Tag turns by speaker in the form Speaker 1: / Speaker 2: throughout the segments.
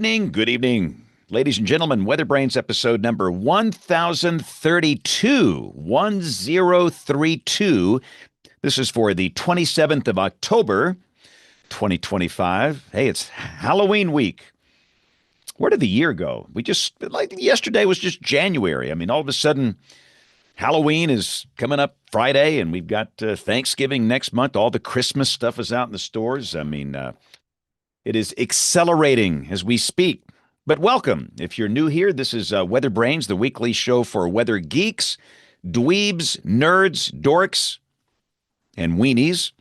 Speaker 1: Good evening. Ladies and gentlemen, WeatherBrains episode number 1032. 1032. This is for the 27th of October, 2025. Hey, it's Halloween week. Where did the year go? Like yesterday was just January. I mean, all of a sudden, Halloween is coming up Friday, and we've got Thanksgiving next month. All the Christmas stuff is out in the stores. I mean, it is accelerating as we speak. But welcome. If you're new here, this is WeatherBrains, the weekly show for weather geeks, dweebs, nerds, dorks, and weenies.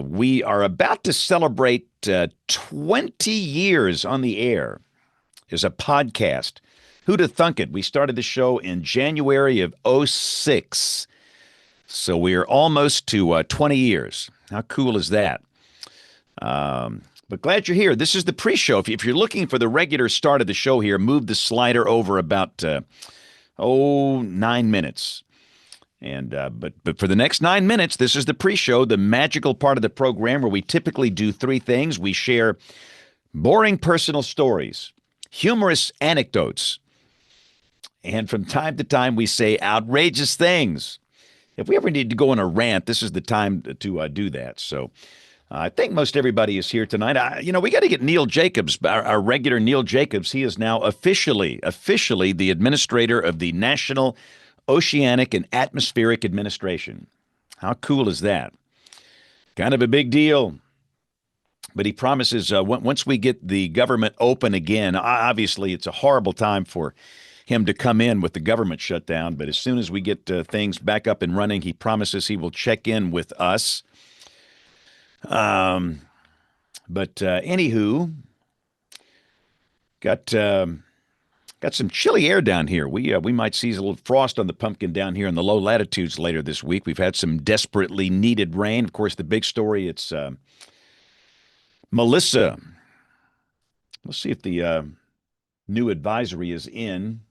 Speaker 1: We are about to celebrate 20 years on the air as a podcast. Who'd have thunk it? We started the show in January of '06. So we are almost to 20 years. How cool is that? But glad you're here. This is the pre-show. If you're looking for the regular start of the show here, move the slider over about 9 minutes. And but for the next 9 minutes, this is the pre-show, the magical part of the program where we typically do three things. We share boring personal stories, humorous anecdotes, and from time to time we say outrageous things. If we ever need to go on a rant, this is the time to do that. So I think most everybody is here tonight. We got to get Neil Jacobs, our regular Neil Jacobs. He is now officially the administrator of the National Oceanic and Atmospheric Administration. How cool is that? Kind of a big deal. But he promises once we get the government open again, obviously it's a horrible time for him to come in with the government shutdown. But as soon as we get things back up and running, he promises he will check in with us. Anywho, got some chilly air down here. We might see a little frost on the pumpkin down here in the low latitudes later this week. We've had some desperately needed rain. Of course, the big story, it's Melissa. Let's see if the new advisory is in.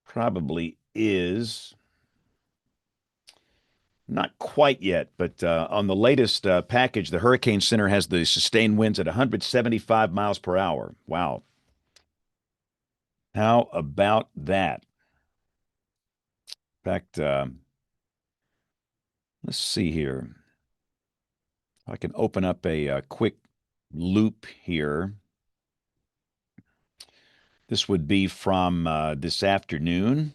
Speaker 1: Probably is. Not quite yet, but on the latest package, the Hurricane Center has the sustained winds at 175 miles per hour. Wow. How about that? In fact, let's see here. I can open up a quick loop here. This would be from this afternoon.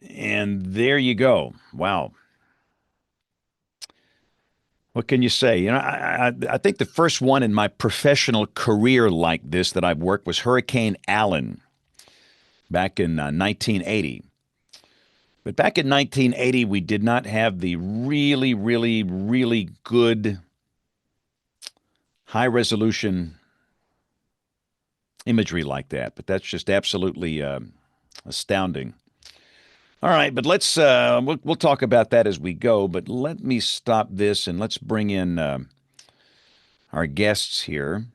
Speaker 1: And there you go. Wow. What can you say? I think the first one in my professional career like this that I've worked was Hurricane Allen back in 1980. But back in 1980, we did not have the really, really, really good high-resolution imagery like that. But that's just absolutely astounding. All right, but let's we'll talk about that as we go. But let me stop this and let's bring in our guests here.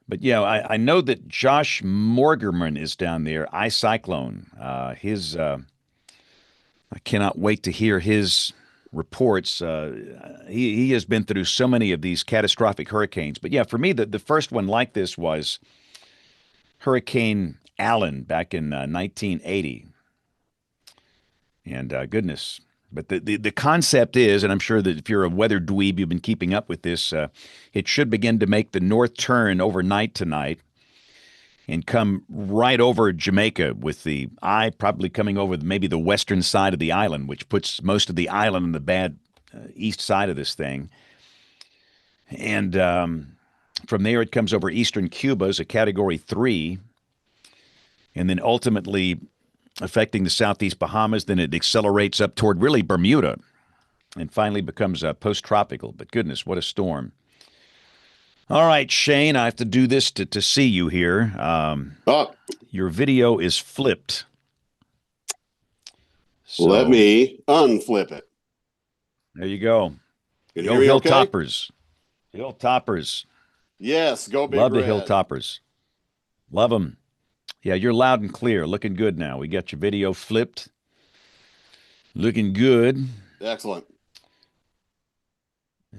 Speaker 1: But yeah, I know that Josh Morgerman is down there. iCyclone. I cannot wait to hear his reports. He has been through so many of these catastrophic hurricanes. But yeah, for me, the first one like this was Hurricane Allen back in 1980. And goodness. But the concept is, and I'm sure that if you're a weather dweeb, you've been keeping up with this, it should begin to make the north turn overnight tonight and come right over Jamaica with the eye probably coming over maybe the western side of the island, which puts most of the island on the bad east side of this thing. And from there, it comes over eastern Cuba as a Category 3, and then ultimately affecting the southeast Bahamas. Then it accelerates up toward really Bermuda and finally becomes post-tropical. But goodness, what a storm. All right, Shane, I have to do this to see you here. Your video is flipped.
Speaker 2: So, let me unflip it.
Speaker 1: There you go.
Speaker 2: Can you hear me okay?
Speaker 1: Hilltoppers. Hilltoppers.
Speaker 2: Yes, go Big
Speaker 1: Love
Speaker 2: Red.
Speaker 1: the Hilltoppers. Love them. Yeah, you're loud and clear. Looking good now. We got your video flipped. Looking good.
Speaker 2: Excellent.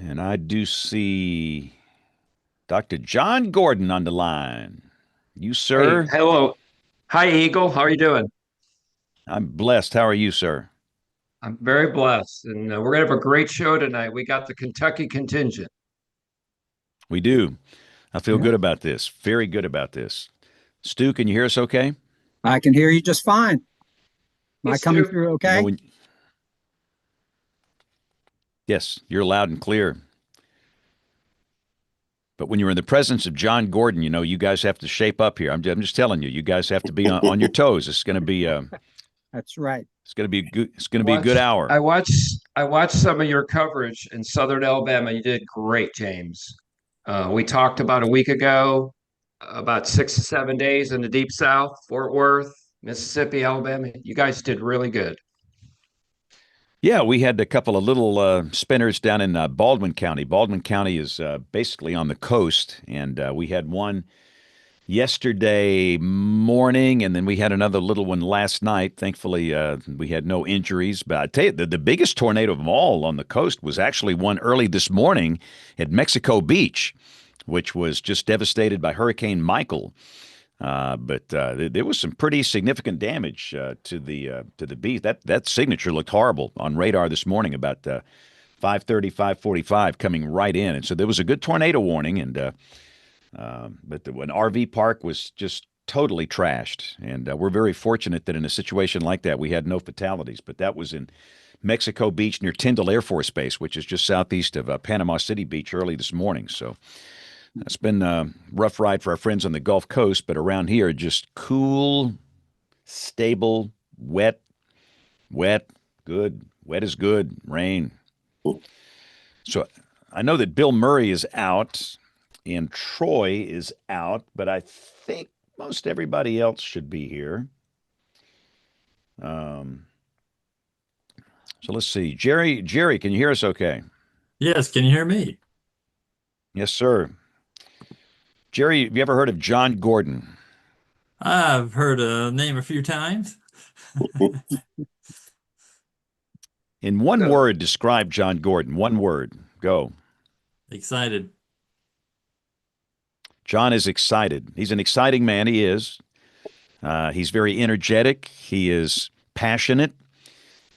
Speaker 1: And I do see Dr. John Gordon on the line. You,
Speaker 3: Hey,
Speaker 1: sir?
Speaker 3: hello. Hi, Eagle. How are you doing?
Speaker 1: I'm blessed. How are you, sir?
Speaker 3: I'm very blessed. And we're going to have a great show tonight. We got the Kentucky contingent.
Speaker 1: We do. I feel
Speaker 4: Yeah,
Speaker 1: good about this. Very good about this. Stu, can you hear us okay?
Speaker 4: I can hear you just fine. Am
Speaker 3: Hey,
Speaker 4: I coming
Speaker 3: Stu.
Speaker 4: through
Speaker 1: You know
Speaker 4: okay?
Speaker 1: when Yes, you're loud and clear. But when you're in the presence of John Gordon, you guys have to shape up here. I'm just telling you, you guys have to be on your toes. It's going to be
Speaker 4: That's right.
Speaker 1: it's going to be good. It's going
Speaker 3: I
Speaker 1: to be a good
Speaker 3: watched,
Speaker 1: hour.
Speaker 3: I watched, I watched some of your coverage in Southern Alabama. You did great, James. We talked about a week ago, about 6 to 7 days in the Deep South, Fort Worth, Mississippi, Alabama. You guys did really good.
Speaker 1: Yeah, we had a couple of little spinners down in Baldwin County. Baldwin County is basically on the coast, and we had one yesterday morning, and then we had another little one last night. Thankfully, we had no injuries. But I tell you, the biggest tornado of them all on the coast was actually one early this morning at Mexico Beach, which was just devastated by Hurricane Michael. But there was some pretty significant damage to the beach. That signature looked horrible on radar this morning about 5:30, 5:45 coming right in, and so there was a good tornado warning. And but an RV park was just totally trashed, and we're very fortunate that in a situation like that we had no fatalities. But that was in Mexico Beach near Tyndall Air Force Base, which is just southeast of Panama City Beach early this morning. So it's been a rough ride for our friends on the Gulf Coast, but around here, just cool, stable, wet, wet, good. Wet is good. Rain. So I know that Bill Murray is out and Troy is out, but I think most everybody else should be here. Um, so let's see. Jerry, can you hear us okay?
Speaker 5: Yes, can you hear me?
Speaker 1: Yes, sir. Jerry, have you ever heard of John Gordon?
Speaker 5: I've heard a name a few times.
Speaker 1: In one
Speaker 3: So,
Speaker 1: word, describe John Gordon. One word. Go.
Speaker 5: Excited.
Speaker 1: John is excited. He's an exciting man. He is. He's very energetic. He is passionate.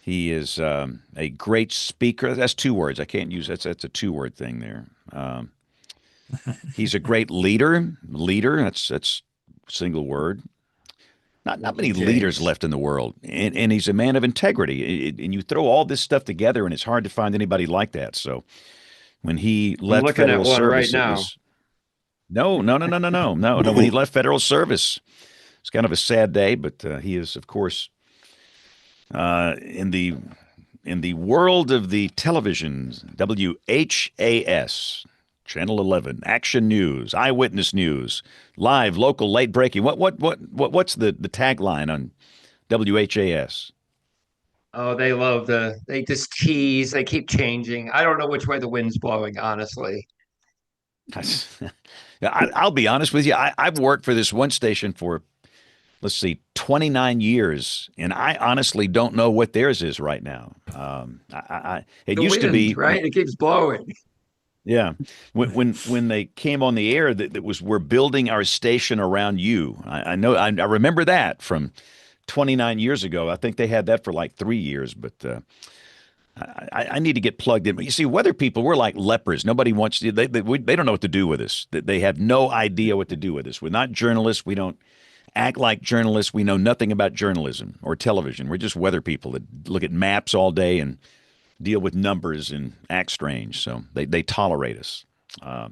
Speaker 1: He is a great speaker. That's two words. I can't use that's a two-word thing there. He's a great leader. Leader. That's single word. Not
Speaker 3: thank you,
Speaker 1: many leaders
Speaker 3: James.
Speaker 1: left in the world, and he's a man of integrity. And you throw all this stuff together, and it's hard to find anybody like that. So when he
Speaker 3: I'm
Speaker 1: left
Speaker 3: looking at
Speaker 1: federal
Speaker 3: one right
Speaker 1: service, it
Speaker 3: now.
Speaker 1: was no, no, no, no, no, no, no, no. When he left federal service, it's kind of a sad day, but he is, of course, in the world of the television, WHAS, Channel 11, Action News, Eyewitness News, live, local, late breaking. What's the tagline on WHAS?
Speaker 3: Oh, they just tease. They keep changing. I don't know which way the wind's blowing, honestly.
Speaker 1: I'll be honest with you. I've worked for this one station for, let's see, 29 years, and I honestly don't know what theirs is right now. It
Speaker 3: The
Speaker 1: used to
Speaker 3: wind,
Speaker 1: be,
Speaker 3: right? It keeps blowing.
Speaker 1: yeah, when they came on the air, that was we're building our station around you. I know, I remember that from 29 years ago. I think they had that for like 3 years, but I need to get plugged in. You see, weather people, we're like lepers. Nobody wants to. They don't know what to do with us. They have no idea what to do with us. We're not journalists. We don't act like journalists. We know nothing about journalism or television. We're just weather people that look at maps all day and deal with numbers and act strange. So they tolerate us. All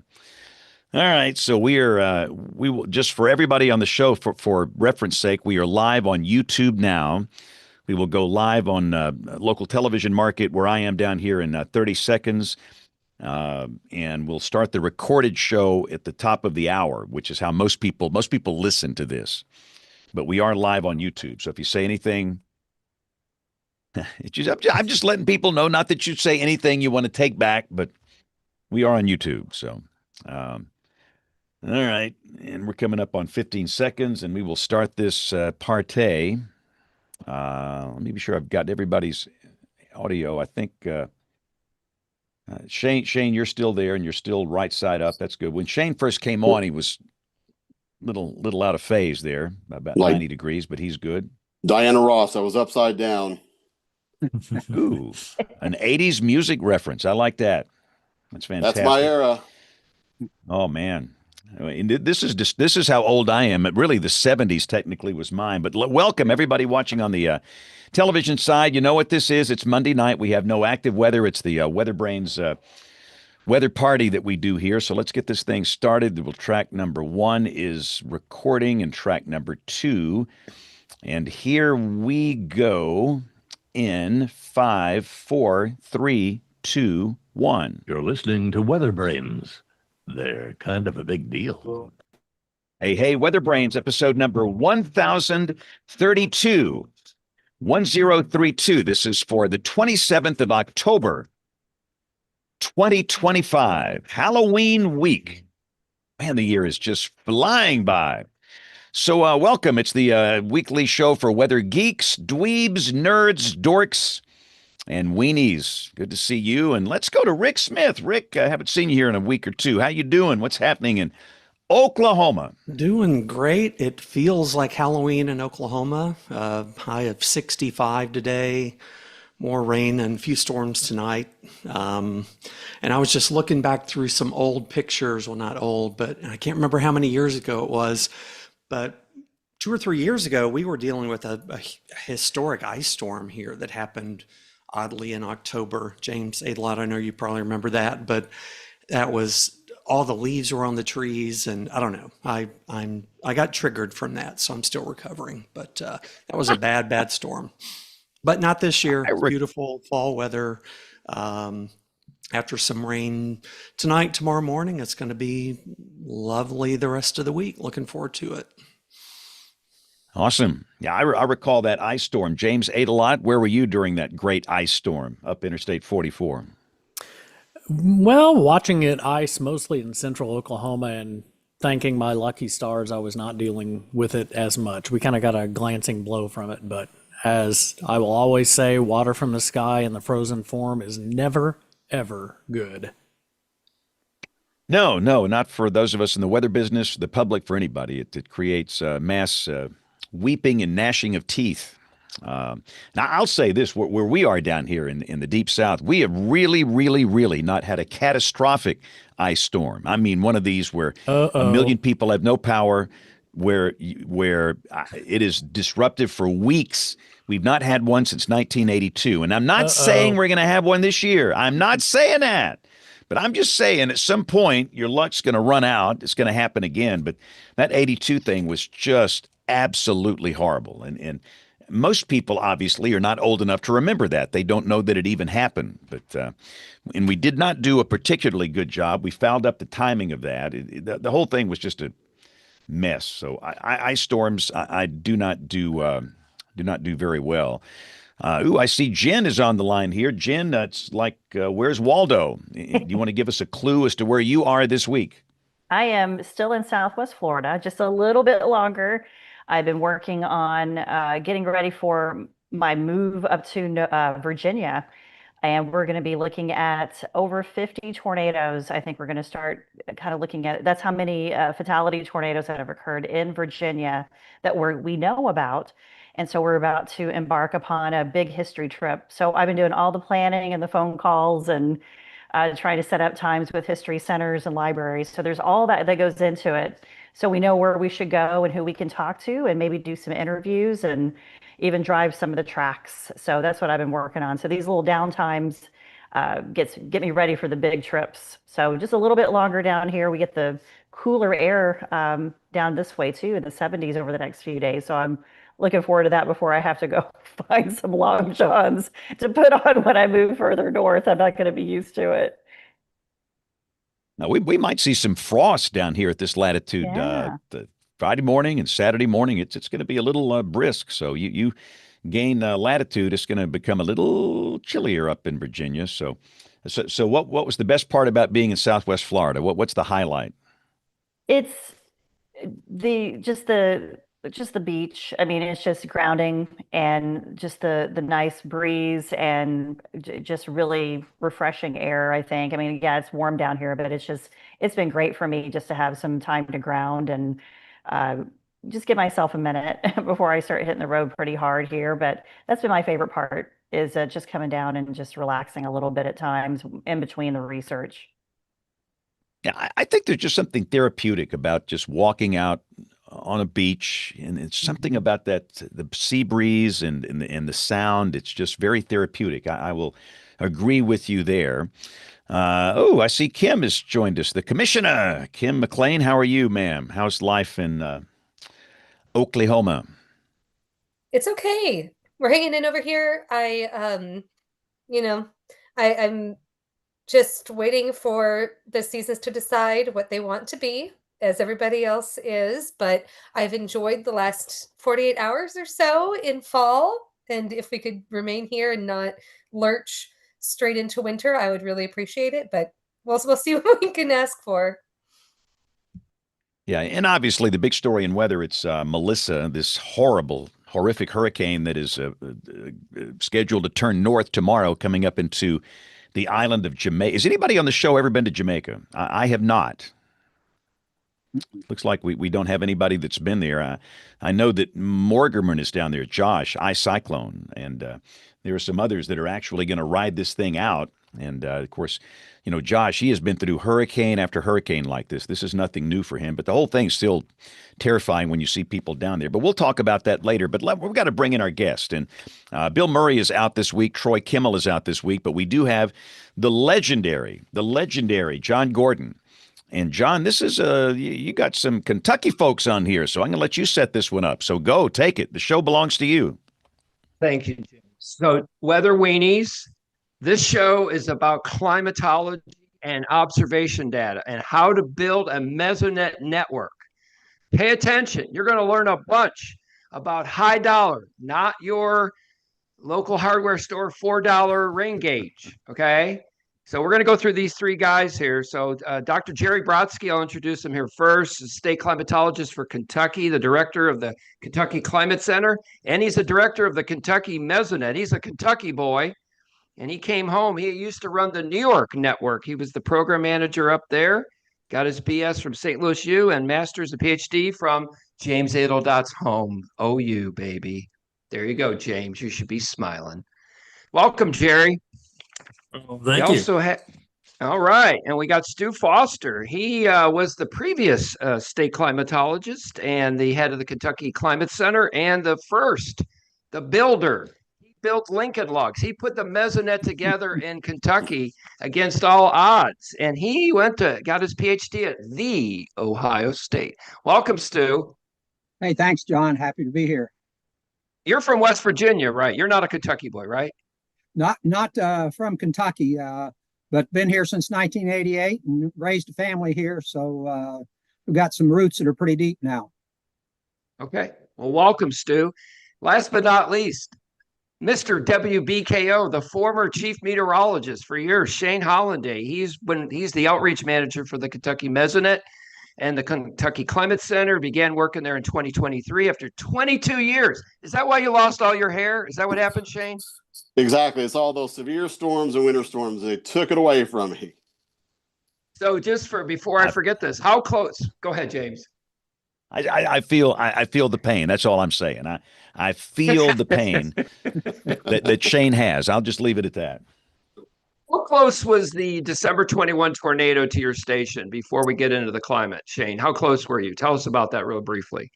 Speaker 1: right, so we will just for everybody on the show for reference sake, we are live on YouTube now. We will go live on local television market where I am down here in 30 seconds. And we'll start the recorded show at the top of the hour, which is how most people listen to this. But we are live on YouTube. So if you say anything, I'm just letting people know, not that you say anything you want to take back, but we are on YouTube. So, all right. And we're coming up on 15 seconds, and we will start this partay. Let me be sure I've got everybody's audio. I think Shane, you're still there and you're still right side up. That's good. When Shane first came on, he was little out of phase there, about
Speaker 2: Like
Speaker 1: 90 degrees, but he's good.
Speaker 2: Diana Ross, I was upside down.
Speaker 1: Ooh, an 80s music reference. I like that. That's
Speaker 2: That's my
Speaker 1: fantastic.
Speaker 2: era.
Speaker 1: Oh man. This is how old I am. Really, the 70s technically was mine. But welcome everybody watching on the television side. You know what this is? It's Monday night. We have no active weather. It's the WeatherBrains weather party that we do here. So let's get this thing started. Track number 1 is recording, and track number 2. And here we go in 5, 4, 3, 2, 1.
Speaker 6: You're listening to WeatherBrains. They're kind of a big deal.
Speaker 1: Hey, WeatherBrains, episode number 1032. 1032. This is for the 27th of October, 2025, Halloween week. Man, the year is just flying by. So welcome. It's the weekly show for weather geeks, dweebs, nerds, dorks, and weenies. Good to see you. And let's go to Rick Smith. Rick, I haven't seen you here in a week or two. How you doing? What's happening in Oklahoma?
Speaker 7: Doing great. It feels like Halloween in Oklahoma. High of 65 today. More rain and a few storms tonight. And I was just looking back through some old pictures. Well, not old, but I can't remember how many years ago it was. But 2 or 3 years ago, we were dealing with a historic ice storm here that happened oddly in October. James Adelot, I know you probably remember that, but that was all the leaves were on the trees, and I don't know. I got triggered from that, so I'm still recovering. But that was a bad storm. But not this year. Beautiful fall weather. After some rain tonight, tomorrow morning, it's going to be lovely the rest of the week. Looking forward to it.
Speaker 1: Awesome. Yeah, I recall that ice storm. James Adelot, where were you during that great ice storm up Interstate 44?
Speaker 8: Well, watching it ice mostly in central Oklahoma and thanking my lucky stars I was not dealing with it as much. We kind of got a glancing blow from it, but as I will always say, water from the sky in the frozen form is never, ever good.
Speaker 1: No, not for those of us in the weather business, the public, for anybody. It creates mass weeping and gnashing of teeth. Now, I'll say this, where we are down here in the Deep South, we have really not had a catastrophic ice storm. I mean, one of these where a million people have no power, where it is disruptive for weeks. We've not had one since 1982. And I'm not saying we're going to have one this year. I'm not saying that. But I'm just saying at some point, your luck's going to run out. It's going to happen again. But that 82 thing was just absolutely horrible. And most people, obviously, are not old enough to remember that. They don't know that it even happened. But and we did not do a particularly good job. We fouled up the timing of that. The whole thing was just a mess. So ice storms, I do not do very well. I see Jen is on the line here. Jen, it's like, where's Waldo? Do you want to give us a clue as to where you are this week?
Speaker 9: I am still in Southwest Florida, just a little bit longer. I've been working on getting ready for my move up to Virginia, and we're going to be looking at over 50 tornadoes. I think we're going to start kind of looking at it. That's how many fatality tornadoes that have occurred in Virginia that we know about. And so we're about to embark upon a big history trip. So I've been doing all the planning and the phone calls and trying to set up times with history centers and libraries. So there's all that goes into it. So we know where we should go and who we can talk to and maybe do some interviews and even drive some of the tracks. So that's what I've been working on. So these little downtimes get me ready for the big trips. So just a little bit longer down here. We get the cooler air down this way too in the 70s over the next few days. So I'm looking forward to that before I have to go find some long johns to put on when I move further north. I'm not going to be used to it.
Speaker 1: Now, we might see some frost down here at this latitude.
Speaker 9: Yeah.
Speaker 1: The Friday morning and Saturday morning, it's going to be a little brisk. So you gain latitude, it's going to become a little chillier up in Virginia. So what was the best part about being in Southwest Florida? What's the highlight?
Speaker 9: It's the just the beach. I mean, it's just grounding and just the nice breeze and just really refreshing air, I think. I mean, yeah, it's warm down here, but it's been great for me just to have some time to ground and uh, just give myself a minute before I start hitting the road pretty hard here. But that's been my favorite part is just coming down and just relaxing a little bit at times in between the research.
Speaker 1: Yeah, I think there's just something therapeutic about just walking out on a beach, and it's something about that the sea breeze and the sound. It's just very therapeutic. I will agree with you there. Oh, I see Kim has joined us, the commissioner, Kim McLean. How are you, ma'am? How's life in Oklahoma?
Speaker 10: It's okay. We're hanging in over here. You know, I'm just waiting for the seasons to decide what they want to be, as everybody else is. But I've enjoyed the last 48 hours or so in fall. And if we could remain here and not lurch straight into winter, I would really appreciate it. But we'll see what we can ask for.
Speaker 1: Yeah, and obviously the big story in weather, it's Melissa, this horrific hurricane that is scheduled to turn north tomorrow, coming up into the island of Jamaica. Has anybody on the show ever been to Jamaica? I have not. Looks like we don't have anybody that's been there. I know that Morgerman is down there, Josh, Cyclone, and there are some others that are actually going to ride this thing out. And of course, you know, Josh, he has been through hurricane after hurricane like this. This is nothing new for him, but the whole thing's still terrifying when you see people down there. But we'll talk about that later. But we've got to bring in our guest. And Bill Murray is out this week. Troy Kimmel is out this week. But we do have the legendary John Gordon. And John, this is you got some Kentucky folks on here, so I'm going to let you set this one up. So go, take it. The show belongs to you.
Speaker 3: Thank you, Jim. So, Weather Weenies, this show is about climatology and observation data and how to build a mesonet network. Pay attention. You're going to learn a bunch about high dollar, not your local hardware store $4 rain gauge. Okay. So we're going to go through these three guys here. So Dr. Jerry Brodsky, I'll introduce him here first, state climatologist for Kentucky, the director of the Kentucky Climate Center, and he's the director of the Kentucky Mesonet. He's a Kentucky boy, and he came home. He used to run the New York network. He was the program manager up there, got his BS from St. Louis U and master's and PhD from James Adeldot's home, OU, baby. There you go, James. You should be smiling. Welcome, Jerry.
Speaker 5: Oh, thank you.
Speaker 3: All right. And we got Stu Foster. He was the previous state climatologist and the head of the Kentucky Climate Center and the builder. He built Lincoln Logs. He put the mesonet together in Kentucky against all odds. And he got his PhD at the Ohio State. Welcome, Stu.
Speaker 4: Hey, thanks, John. Happy to be here.
Speaker 3: You're from West Virginia, right? You're not a Kentucky boy, right?
Speaker 4: Not from Kentucky, but been here since 1988 and raised a family here. So we've got some roots that are pretty deep now.
Speaker 3: Okay. Well, welcome, Stu. Last but not least, Mr. WBKO, the former chief meteorologist for years, Shane Hollanday. He's the outreach manager for the Kentucky Mesonet and the Kentucky Climate Center. Began working there in 2023 after 22 years. Is that why you lost all your hair? Is that what happened, Shane?
Speaker 2: Exactly. It's all those severe storms and winter storms. They took it away from me.
Speaker 3: So before I forget this, how close? Go ahead, James.
Speaker 1: I feel the pain. That's all I'm saying. I feel the pain that Shane has. I'll just leave it at that.
Speaker 3: How close was the December 21 tornado to your station before we get into the climate, Shane? How close were you? Tell us about that real briefly.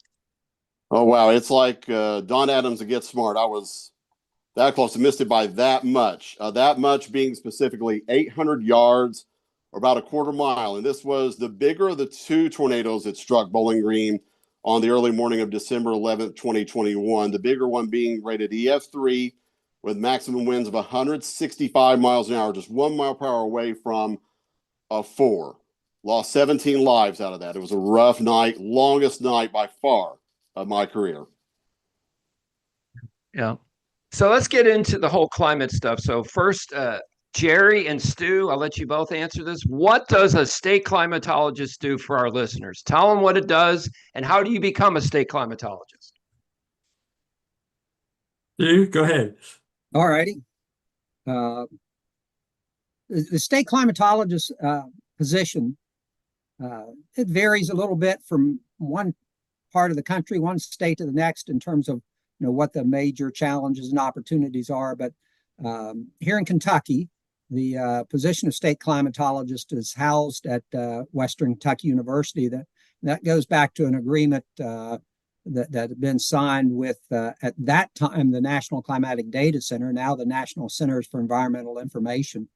Speaker 2: Oh, wow. It's like Don Adams to Get Smart. I was that close to missed it by that much. That much being specifically 800 yards or about a quarter mile. And this was the bigger of the two tornadoes that struck Bowling Green on the early morning of December 11th, 2021. The bigger one being rated EF3 with maximum winds of 165 miles an hour, just 1 mile per hour away from a 4. Lost 17 lives out of that. It was a rough night, longest night by far of my career.
Speaker 3: Yeah. So let's get into the whole climate stuff. So first, Jerry and Stu, I'll let you both answer this. What does a state climatologist do for our listeners? Tell them what it does, and how do you become a state climatologist?
Speaker 5: Stu, go ahead.
Speaker 4: All righty. The state climatologist position, it varies a little bit from one part of the country, one state to the next in terms of what the major challenges and opportunities are. But here in Kentucky, the position of state climatologist is housed at Western Kentucky University. That goes back to an agreement that had been signed with, at that time, the National Climatic Data Center, now the National Centers for Environmental Information.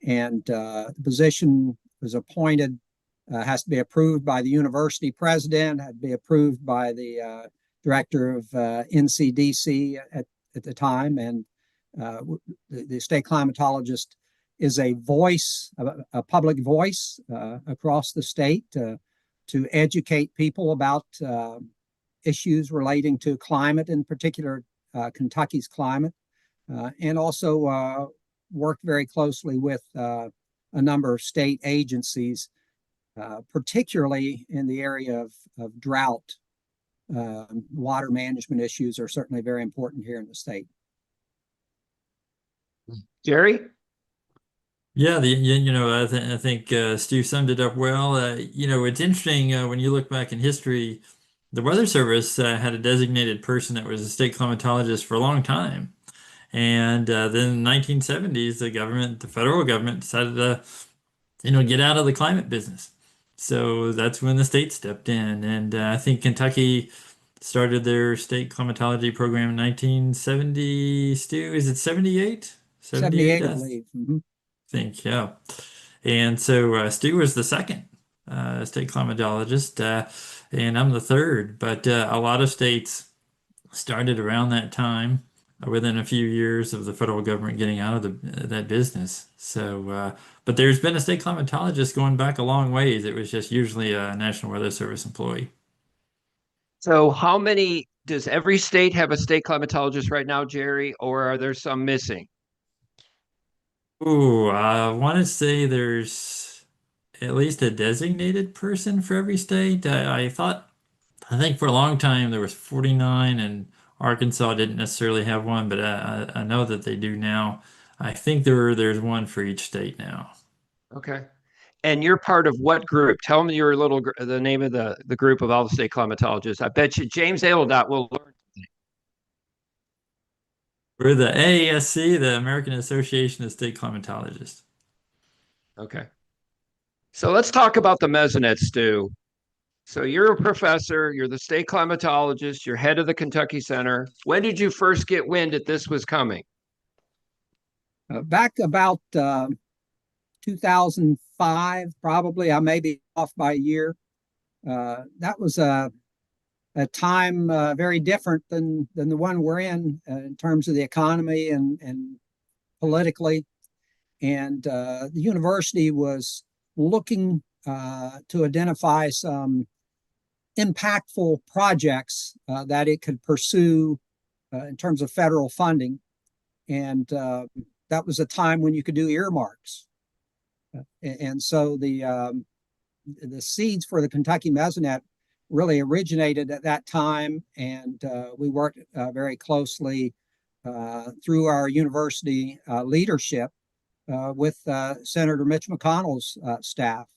Speaker 4: And the position was appointed, has to be approved by the university president, had to be approved by the director of NCDC at the time. And the state climatologist is a voice, a public voice across the state to educate people about issues relating to climate, in particular Kentucky's climate, and also work very closely with a number of state agencies, particularly in the area of drought. Water management issues are certainly very important here in the state.
Speaker 3: Jerry?
Speaker 5: Yeah, I think Stu summed it up well. It's interesting when you look back in history, the Weather Service had a designated person that was a state climatologist for a long time. And then in the 1970s, the federal government decided to, get out of the climate business. So that's when the state stepped in. And I think Kentucky started their state climatology program in 1970. Stu, is it 78?
Speaker 4: 78, I believe. Mm-hmm.
Speaker 5: I think, yeah. And so Stu was the second state climatologist, and I'm the third. But a lot of states started around that time, within a few years of the federal government getting out of that business. So, but there's been a state climatologist going back a long ways. It was just usually a National Weather Service employee.
Speaker 3: So how many, does every state have a state climatologist right now, Jerry, or are there some missing?
Speaker 5: Ooh, I want to say there's at least a designated person for every state. I think for a long time there was 49, and Arkansas didn't necessarily have one, but I know that they do now. I think there's one for each state now.
Speaker 3: Okay. And you're part of what group? Tell me the name of the group of all the state climatologists. I bet you James Aeldot will learn.
Speaker 5: We're the AASC, the American Association of State Climatologists.
Speaker 3: Okay. So let's talk about the mesonet, Stu. So you're a professor, you're the state climatologist, you're head of the Kentucky Center. When did you first get wind that this was coming?
Speaker 4: Back about 2005, probably. I may be off by a year. That was a time very different than the one we're in terms of the economy and politically. And the university was looking to identify some impactful projects that it could pursue in terms of federal funding. And that was a time when you could do earmarks. And so the seeds for the Kentucky Mesonet really originated at that time. And we worked very closely through our university leadership with Senator Mitch McConnell's staff.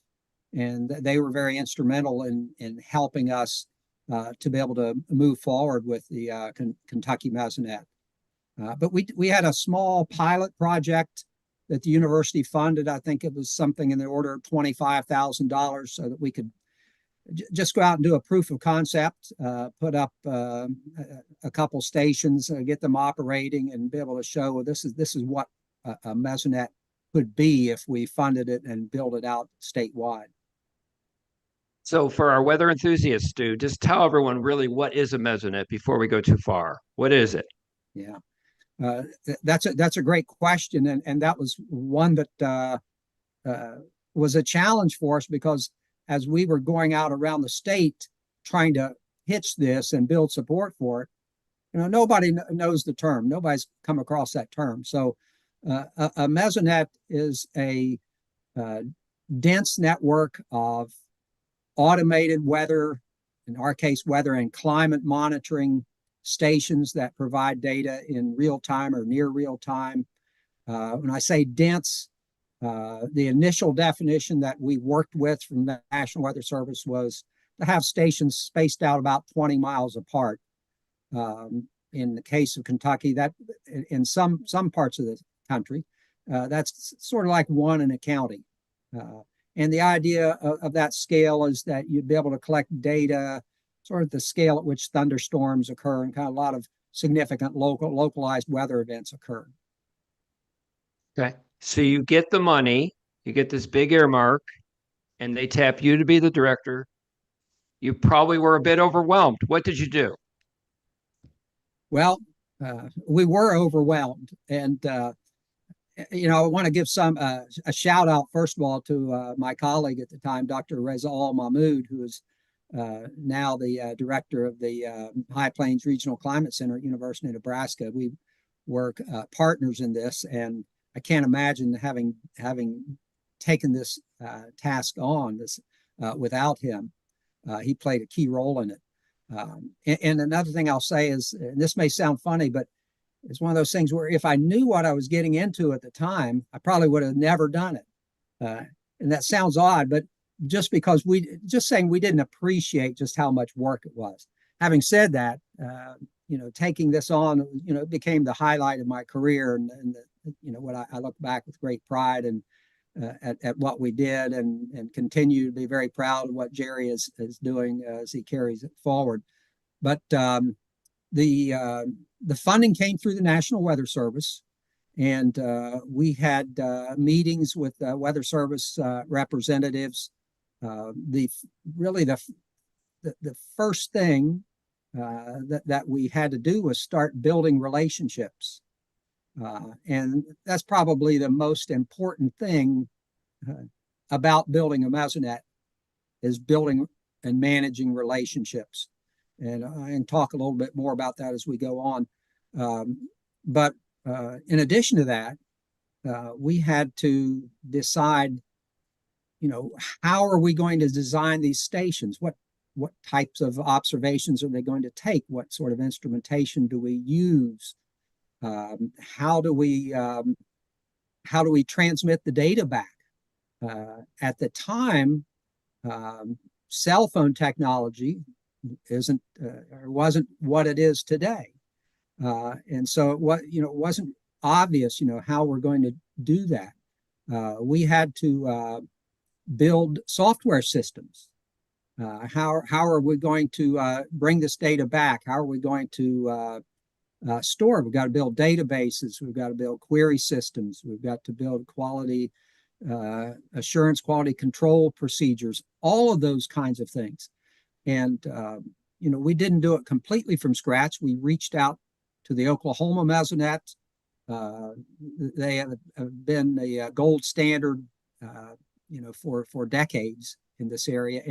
Speaker 4: And they were very instrumental in helping us to be able to move forward with the Kentucky Mesonet. But we had a small pilot project that the university funded. I think it was something in the order of $25,000 so that we could just go out and do a proof of concept, put up a couple stations, get them operating, and be able to show this is what a mesonet could be if we funded it and build it out statewide.
Speaker 3: So for our weather enthusiasts, Stu, just tell everyone really what is a mesonet before we go too far. What is it?
Speaker 4: Yeah, that's a great question, and that was one that was a challenge for us, because as we were going out around the state trying to pitch this and build support for it, nobody knows the term. Nobody's come across that term. So A mesonet is a dense network of automated weather, in our case, weather and climate monitoring stations that provide data in real time or near real time. When I say dense, the initial definition that we worked with from the National Weather Service was to have stations spaced out about 20 miles apart. In the case of Kentucky, that in some parts of the country, that's sort of like one in a county. And the idea of that scale is that you'd be able to collect data, sort of the scale at which thunderstorms occur and kind of a lot of significant localized weather events occur.
Speaker 3: Okay. So you get the money, you get this big earmark, and they tap you to be the director. You probably were a bit overwhelmed. What did you do?
Speaker 4: Well, we were overwhelmed. And, I want to give a shout out, first of all, to my colleague at the time, Dr. Reza Al-Mahmoud, who is now the director of the High Plains Regional Climate Center at University of Nebraska. We were partners in this, and I can't imagine having taken this task on without him. He played a key role in it. And another thing I'll say is, and this may sound funny, but it's one of those things where if I knew what I was getting into at the time, I probably would have never done it. And that sounds odd, but just saying we didn't appreciate just how much work it was. Having said that, taking this on, it became the highlight of my career, and what I look back with great pride and at what we did, and continue to be very proud of what Jerry is doing as he carries it forward. But the funding came through the National Weather Service, and we had meetings with Weather Service representatives. The first thing that we had to do was start building relationships. And that's probably the most important thing about building a mesonet, is building and managing relationships. And I can talk a little bit more about that as we go on. But in addition to that, we had to decide, how are we going to design these stations? What types of observations are they going to take? What sort of instrumentation do we use? How do we transmit the data back? At the time, cell phone technology wasn't what it is today, and so it wasn't obvious, how we're going to do that. We had to build software systems. How are we going to bring this data back? How are we going to store? We've got to build databases. We've got to build query systems. We've got to build quality assurance, quality control procedures, all of those kinds of things. And, we didn't do it completely from scratch. We reached out to the Oklahoma Mesonet. They have been the gold standard, for decades in this area,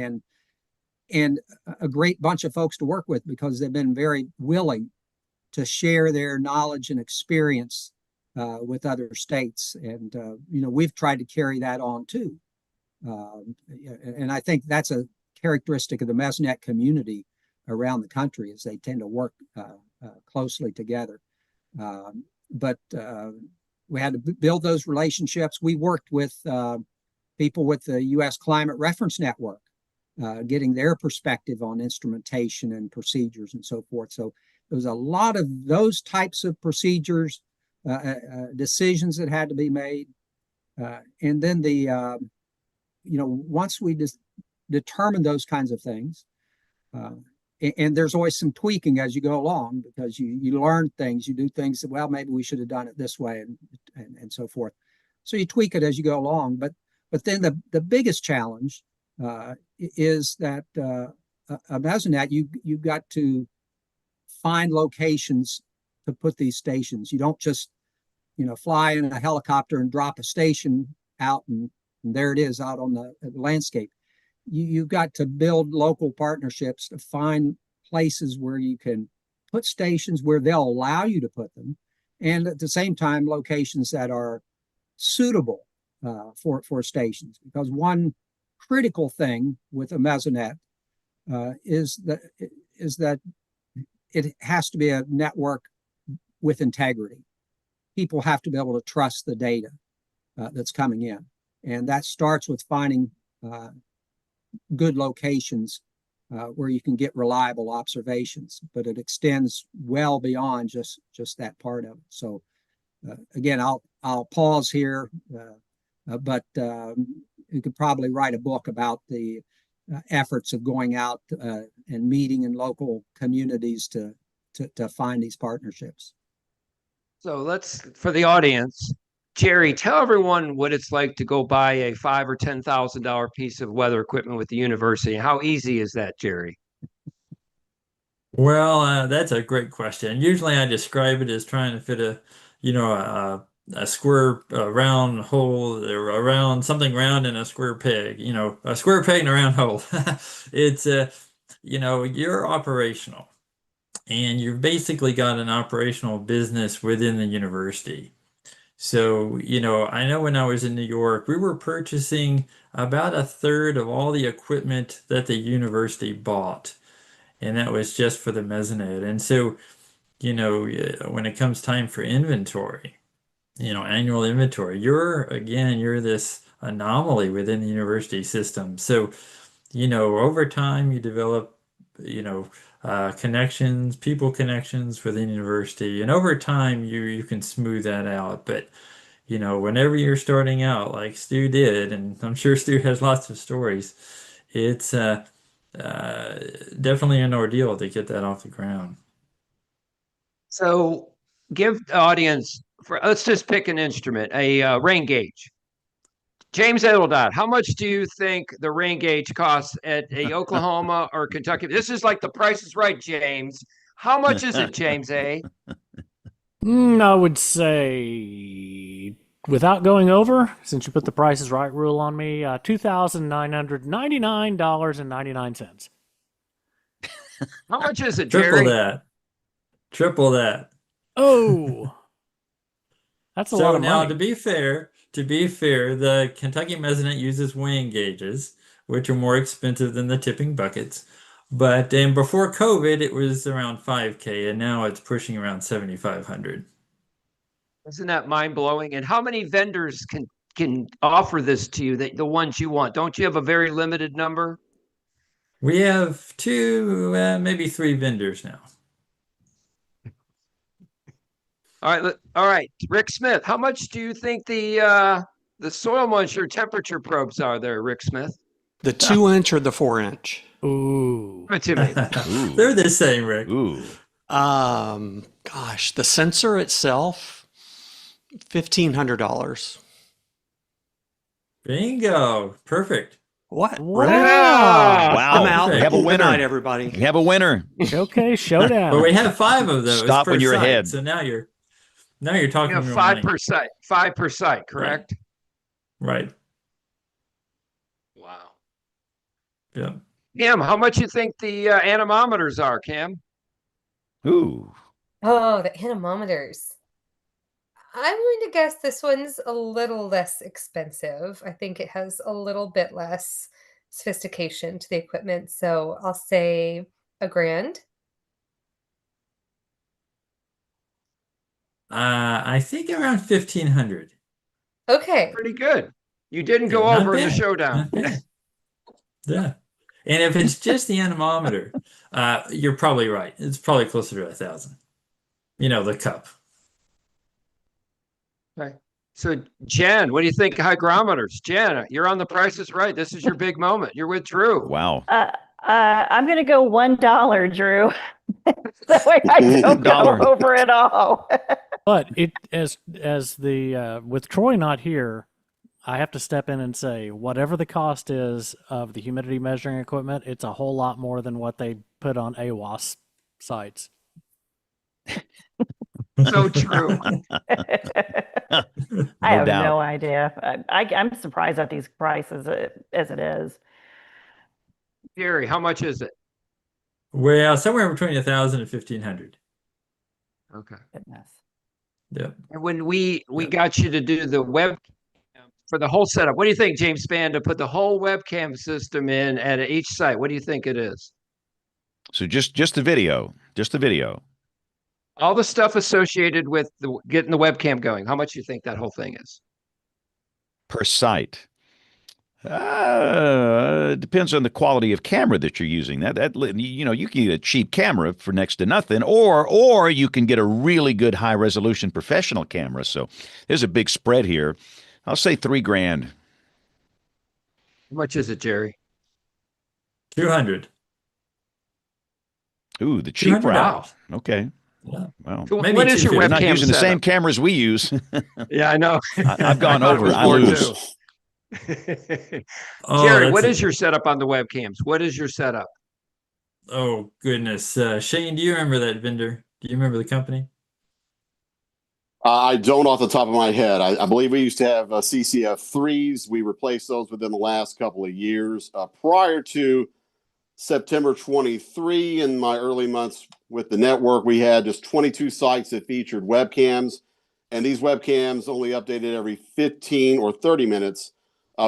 Speaker 4: and a great bunch of folks to work with, because they've been very willing to share their knowledge and experience with other states. And, we've tried to carry that on too. And I think that's a characteristic of the mesonet community around the country, is they tend to work closely together. But we had to build those relationships. We worked with people with the U.S. Climate Reference Network, getting their perspective on instrumentation and procedures and so forth. So there was a lot of those types of procedures, decisions that had to be made. And then once we determined those kinds of things, and there's always some tweaking as you go along, because you learn things, you do things that, well, maybe we should have done it this way, and so forth. So you tweak it as you go along. But then the biggest challenge is that a mesonet, you've got to find locations to put these stations. You don't just fly in a helicopter and drop a station out, and there it is out on the landscape. You've got to build local partnerships to find places where you can put stations, where they'll allow you to put them, and at the same time, locations that are suitable for stations. Because one critical thing with a mesonet is that it has to be a network with integrity. People have to be able to trust the data that's coming in, and that starts with finding good locations where you can get reliable observations. But it extends well beyond just that part of it. So again, I'll pause here, but you could probably write a book about the efforts of going out and meeting in local communities to find these partnerships.
Speaker 3: So for the audience, Jerry, tell everyone what it's like to go buy a $5,000 or $10,000 piece of weather equipment with the university. How easy is that, Jerry?
Speaker 5: Well, that's a great question. Usually I describe it as trying to fit a square round hole or something round in a square peg, a square peg in a round hole. It's you're operational and you've basically got an operational business within the university. So, I know when I was in New York, we were purchasing about a third of all the equipment that the university bought. And that was just for the mesonet. And so, when it comes time for inventory, annual inventory, you're this anomaly within the university system. So, over time you develop, people connections within the university, and over time you can smooth that out. But, whenever you're starting out like Stu did, and I'm sure Stu has lots of stories, it's definitely an ordeal to get that off the ground.
Speaker 3: So give the audience, let's just pick an instrument, a rain gauge. James Edeldodd, how much do you think the rain gauge costs at a Oklahoma or Kentucky? This is like the Price is Right, James. How much is it, James A?
Speaker 8: I would say, without going over, since you put the Price is Right rule on me, $2,999.99.
Speaker 3: How much is it, Jerry?
Speaker 5: Triple that.
Speaker 8: Oh, that's a lot of money.
Speaker 5: So now, to be fair, the Kentucky Mesonet uses weighing gauges, which are more expensive than the tipping buckets. But before COVID, it was around $5,000, and now it's pushing around $7,500.
Speaker 3: Isn't that mind blowing? And how many vendors can offer this to you? The ones you want? Don't you have a very limited number?
Speaker 5: We have 2, maybe 3 vendors now.
Speaker 3: All right. Rick Smith, how much do you think the soil moisture temperature probes are there, Rick Smith?
Speaker 7: The 2-inch or the 4-inch?
Speaker 8: Ooh.
Speaker 3: Give it to me.
Speaker 5: They're the same, Rick.
Speaker 1: Ooh.
Speaker 7: Gosh, the sensor itself, $1,500.
Speaker 5: Bingo. Perfect.
Speaker 7: What?
Speaker 8: Wow.
Speaker 7: I'm out.
Speaker 1: We have a winner.
Speaker 7: Good night, everybody.
Speaker 1: We have a winner.
Speaker 8: Okay, showdown.
Speaker 5: But we have 5 of those.
Speaker 1: Stop
Speaker 5: per
Speaker 1: when you're
Speaker 5: site.
Speaker 1: ahead.
Speaker 5: So now you're talking
Speaker 3: You have
Speaker 5: real
Speaker 3: 5
Speaker 5: money.
Speaker 3: per site. 5 per site, correct?
Speaker 5: Right.
Speaker 3: Wow.
Speaker 5: Yeah.
Speaker 3: Cam, how much you think the anemometers are, Cam?
Speaker 1: Ooh.
Speaker 10: Oh, the anemometers. I'm going to guess this one's a little less expensive. I think it has a little bit less sophistication to the equipment. So I'll say $1,000.
Speaker 5: I think around 1,500.
Speaker 10: Okay.
Speaker 3: Pretty good. You didn't go
Speaker 5: Not
Speaker 3: over in the
Speaker 5: bad.
Speaker 3: showdown.
Speaker 5: Not bad. Yeah. And if it's just the anemometer, you're probably right. It's probably closer to 1,000. The cup.
Speaker 3: Okay. So, Jen, what do you think of hygrometers? Jen, you're on the Price is Right. This is your big moment. You're with Drew.
Speaker 1: Wow.
Speaker 9: I'm going to go $1, Drew. That way I don't go
Speaker 1: $1.
Speaker 9: over it all.
Speaker 8: But with Troy not here, I have to step in and say, whatever the cost is of the humidity measuring equipment, it's a whole lot more than what they put on AWAS sites.
Speaker 3: So true.
Speaker 9: I have no idea. I'm surprised at these prices as it is.
Speaker 3: Gary, how much is it?
Speaker 5: Well, somewhere between 1,000 and 1,500.
Speaker 3: Okay.
Speaker 9: Goodness.
Speaker 5: Yep.
Speaker 3: And when we got you to do the web for the whole setup, what do you think, James Spann, to put the whole webcam system in at each site? What do you think it is?
Speaker 1: So just the video, just the video.
Speaker 3: All the stuff associated with getting the webcam going. How much do you think that whole thing is?
Speaker 1: Per site. Depends on the quality of camera that you're using. That you can get a cheap camera for next to nothing, or you can get a really good high resolution professional camera. So there's a big spread here. I'll say $3,000.
Speaker 3: How much is it, Jerry?
Speaker 5: 200.
Speaker 1: Ooh, the cheap route. Okay.
Speaker 5: Yeah.
Speaker 1: Well,
Speaker 3: So
Speaker 5: maybe
Speaker 3: what is your
Speaker 5: 250.
Speaker 1: they're not
Speaker 3: webcam
Speaker 1: using the same
Speaker 3: setup?
Speaker 1: cameras we use.
Speaker 3: Yeah, I know.
Speaker 1: I've gone
Speaker 3: I thought it
Speaker 1: over.
Speaker 3: was
Speaker 1: I
Speaker 3: more
Speaker 1: lose.
Speaker 3: too.
Speaker 5: Oh,
Speaker 3: Jerry, what
Speaker 5: that's
Speaker 3: is your setup on the webcams? What is your setup?
Speaker 5: oh goodness. Shane, do you remember that vendor? Do you remember the company?
Speaker 2: I don't off the top of my head. I believe we used to have CCF 3s. We replaced those within the last couple of years. Prior to September 23, in my early months with the network, we had just 22 sites that featured webcams. And these webcams only updated every 15 or 30 minutes.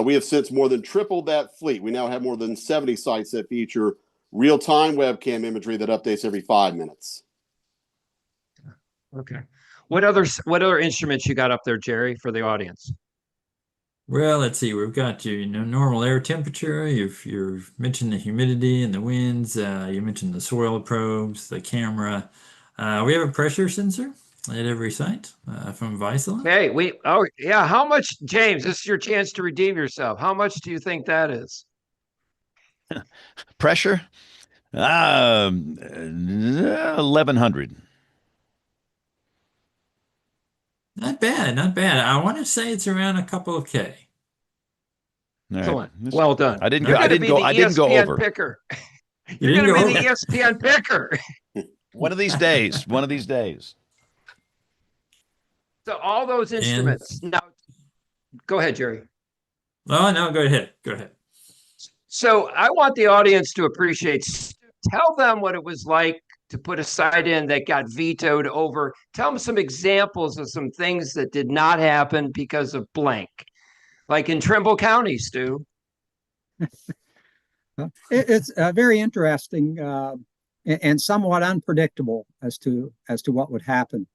Speaker 2: We have since more than tripled that fleet. We now have more than 70 sites that feature real-time webcam imagery that updates every 5 minutes.
Speaker 3: Okay. What other instruments you got up there, Jerry, for the audience?
Speaker 5: Well, let's see. We've got your normal air temperature. You've mentioned the humidity and the winds. You mentioned the soil probes, the camera. We have a pressure sensor at every site from Visela.
Speaker 3: Hey, how much, James? This is your chance to redeem yourself. How much do you think that is?
Speaker 1: Pressure? 1,100.
Speaker 5: Not bad, not bad. I want to say it's around a couple of K.
Speaker 1: All right.
Speaker 3: Excellent. Well done.
Speaker 1: I didn't
Speaker 3: You're
Speaker 1: go. I
Speaker 3: gonna
Speaker 1: didn't
Speaker 3: be
Speaker 1: go.
Speaker 3: the
Speaker 1: I didn't go
Speaker 3: ESPN
Speaker 1: over.
Speaker 3: picker.
Speaker 5: You
Speaker 3: You're
Speaker 5: didn't
Speaker 3: going to
Speaker 5: go
Speaker 3: be the
Speaker 5: over.
Speaker 3: ESPN picker.
Speaker 1: One of these days. One of these days.
Speaker 3: So all those
Speaker 5: And
Speaker 3: instruments. Now, go ahead, Jerry.
Speaker 5: oh no, go ahead. Go ahead.
Speaker 3: So I want the audience to appreciate. Tell them what it was like to put a site in that got vetoed over. Tell them some examples of some things that did not happen because of blank, like in Trimble County, Stu.
Speaker 4: It's very interesting and somewhat unpredictable as to what would happen.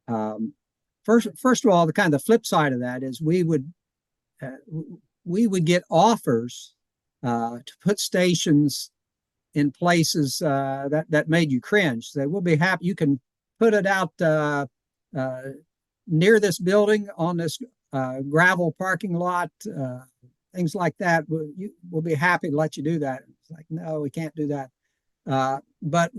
Speaker 4: First of all, the flip side of that is we would get offers to put stations in places that made you cringe. Say, we'll be happy. You can put it out near this building on this gravel parking lot, things like that. We'll be happy to let you do that. It's like, no, we can't do that. But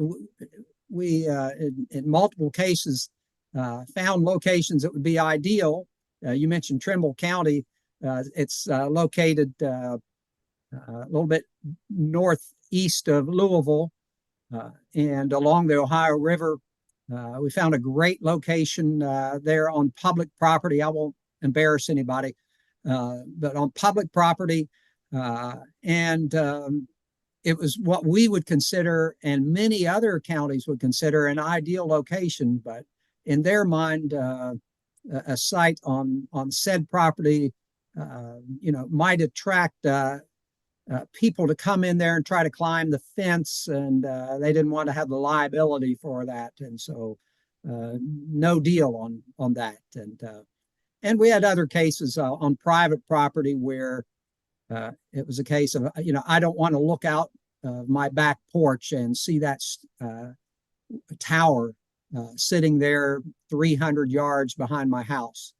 Speaker 4: we, in multiple cases, found locations that would be ideal. You mentioned Trimble County. It's located a little bit northeast of Louisville and along the Ohio River. We found a great location there on public property. I won't embarrass anybody, but on public property. And it was what we would consider, and many other counties would consider, an ideal location. But in their mind, a site on said property, might attract people to come in there and try to climb the fence, and they didn't want to have the liability for that, and so no deal on that. And we had other cases on private property where it was a case of I don't want to look out my back porch and see that tower sitting there 300 yards behind my house.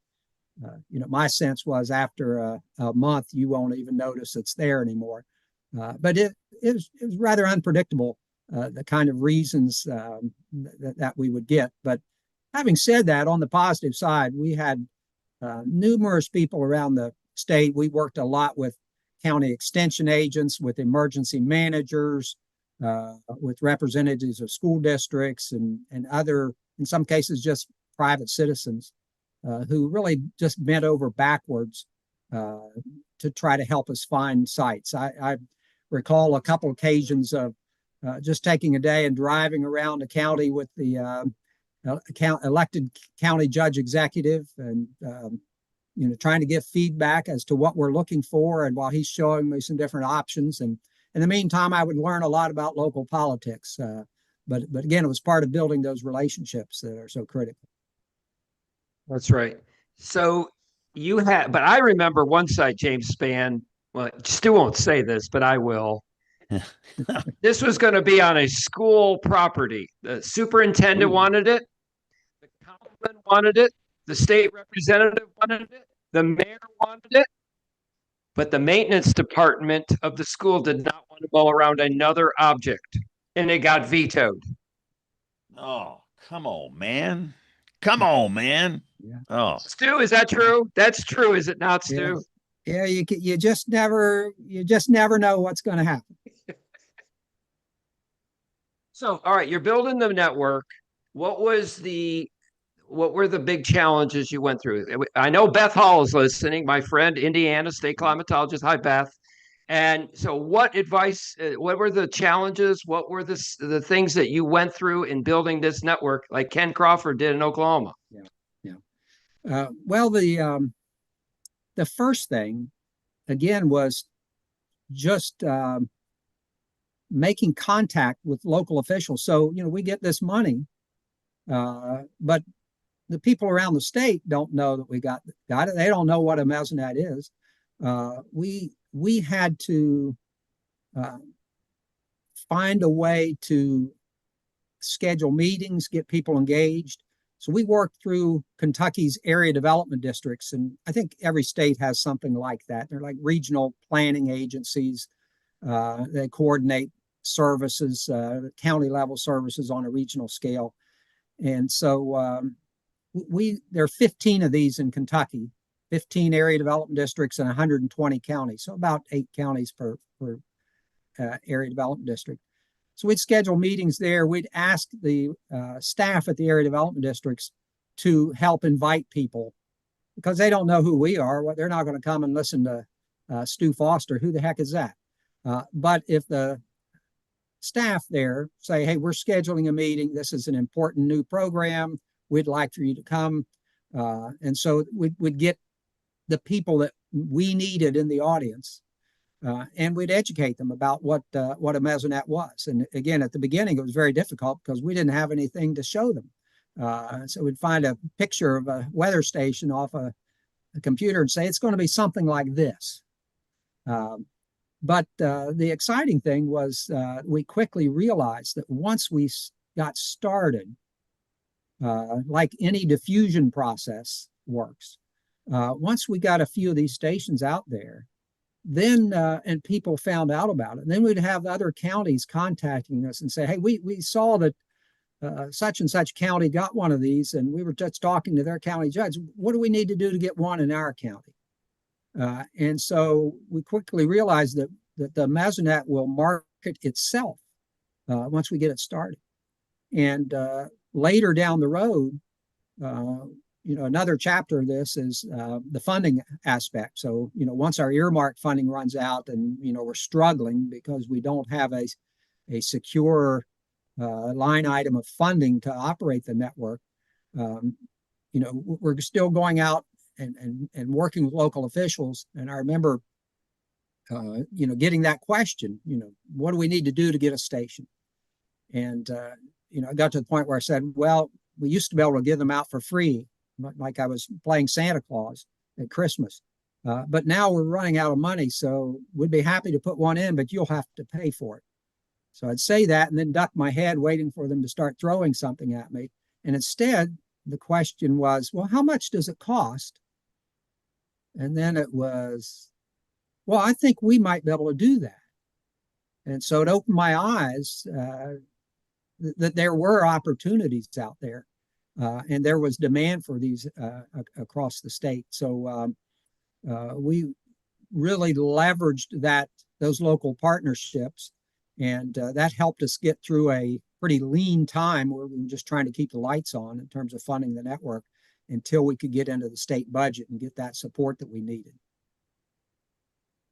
Speaker 4: My sense was after a month, you won't even notice it's there anymore. But it was rather unpredictable, the kind of reasons that we would get. But having said that, on the positive side, we had numerous people around the state. We worked a lot with county extension agents, with emergency managers, with representatives of school districts and other, in some cases, just private citizens. Who really just bent over backwards to try to help us find sites. I recall a couple occasions of just taking a day and driving around the county with the elected county judge executive, and trying to give feedback as to what we're looking for. And while he's showing me some different options, and in the meantime, I would learn a lot about local politics. But again, it was part of building those relationships that are so critical.
Speaker 3: That's right. So you had, but I remember one site, James Spann. Well, Stu won't say this, but I will. This was going to be on a school property. The superintendent wanted it. The councilman wanted it. The state representative wanted it. The mayor wanted it. But the maintenance department of the school did not want to mow around another object, and it got vetoed.
Speaker 1: Oh, come on, man. Come on, man.
Speaker 4: Yeah.
Speaker 1: Oh,
Speaker 3: Stu, is that true? That's true, is it not, Stu?
Speaker 4: Yeah, you just never know what's going to happen.
Speaker 3: So, all right, you're building the network. What were the big challenges you went through? I know Beth Hall is listening, my friend, Indiana state climatologist. Hi, Beth. And so what advice, what were the challenges? What were the things that you went through in building this network like Ken Crawford did in Oklahoma?
Speaker 4: Yeah. Well, the first thing, again, was just making contact with local officials. So, we get this money, but the people around the state don't know that we got it. They don't know what a mesonet is. We had to find a way to schedule meetings, get people engaged. So we worked through Kentucky's area development districts, and I think every state has something like that. They're like regional planning agencies. They coordinate services, county level services on a regional scale. And so there are 15 of these in Kentucky, 15 area development districts and 120 counties. So about 8 counties per area development district. So we'd schedule meetings there. We'd ask the staff at the area development districts to help invite people because they don't know who we are. They're not going to come and listen to Stu Foster. Who the heck is that? But if the staff there say, hey, we're scheduling a meeting. This is an important new program. We'd like for you to come. And so we'd get the people that we needed in the audience. And we'd educate them about what a mesonet was. And again, at the beginning, it was very difficult because we didn't have anything to show them. So we'd find a picture of a weather station off a computer and say, it's going to be something like this. But the exciting thing was we quickly realized that once we got started, like any diffusion process works, once we got a few of these stations out there, then and people found out about it, then we'd have other counties contacting us and say, hey, we saw that such and such county got one of these, and we were just talking to their county judge. What do we need to do to get one in our county? And so we quickly realized that the mesonet will market itself once we get it started. And later down the road, another chapter of this is the funding aspect. So, once our earmark funding runs out and, we're struggling because we don't have a secure line item of funding to operate the network, we're still going out and working with local officials. And I remember, getting that question, what do we need to do to get a station? And, I got to the point where I said, well, we used to be able to give them out for free, like I was playing Santa Claus at Christmas. But now we're running out of money, so we'd be happy to put one in, but you'll have to pay for it. So I'd say that and then duck my head waiting for them to start throwing something at me. And instead, the question was, well, how much does it cost? And then it was, well, I think we might be able to do that. And so it opened my eyes that there were opportunities out there. And there was demand for these across the state. So we really leveraged those local partnerships, and that helped us get through a pretty lean time where we were just trying to keep the lights on in terms of funding the network until we could get into the state budget and get that support that we needed.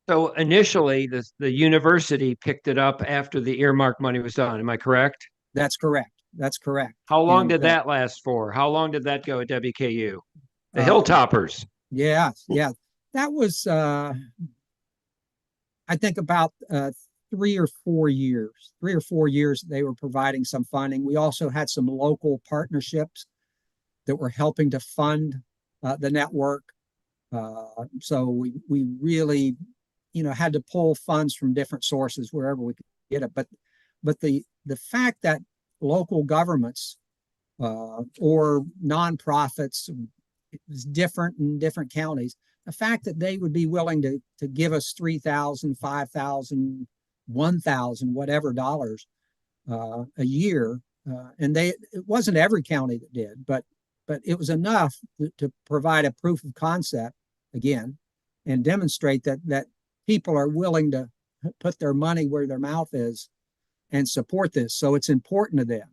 Speaker 3: So initially, the university picked it up after the earmark money was done. Am I correct?
Speaker 4: That's correct. That's correct.
Speaker 3: How long
Speaker 4: And
Speaker 3: did that last for? How long did that go at WKU? The
Speaker 4: um,
Speaker 3: Hilltoppers.
Speaker 4: yeah, yeah. That was I think about 3 or 4 years. 3 or 4 years they were providing some funding. We also had some local partnerships that were helping to fund the network. So we really, had to pull funds from different sources wherever we could get it. But the fact that local governments or nonprofits is different in different counties. The fact that they would be willing to give us 3,000, 5,000, 1,000, whatever dollars a year, and it wasn't every county that did, but it was enough to provide a proof of concept again, and demonstrate that people are willing to put their money where their mouth is and support this. So it's important to them.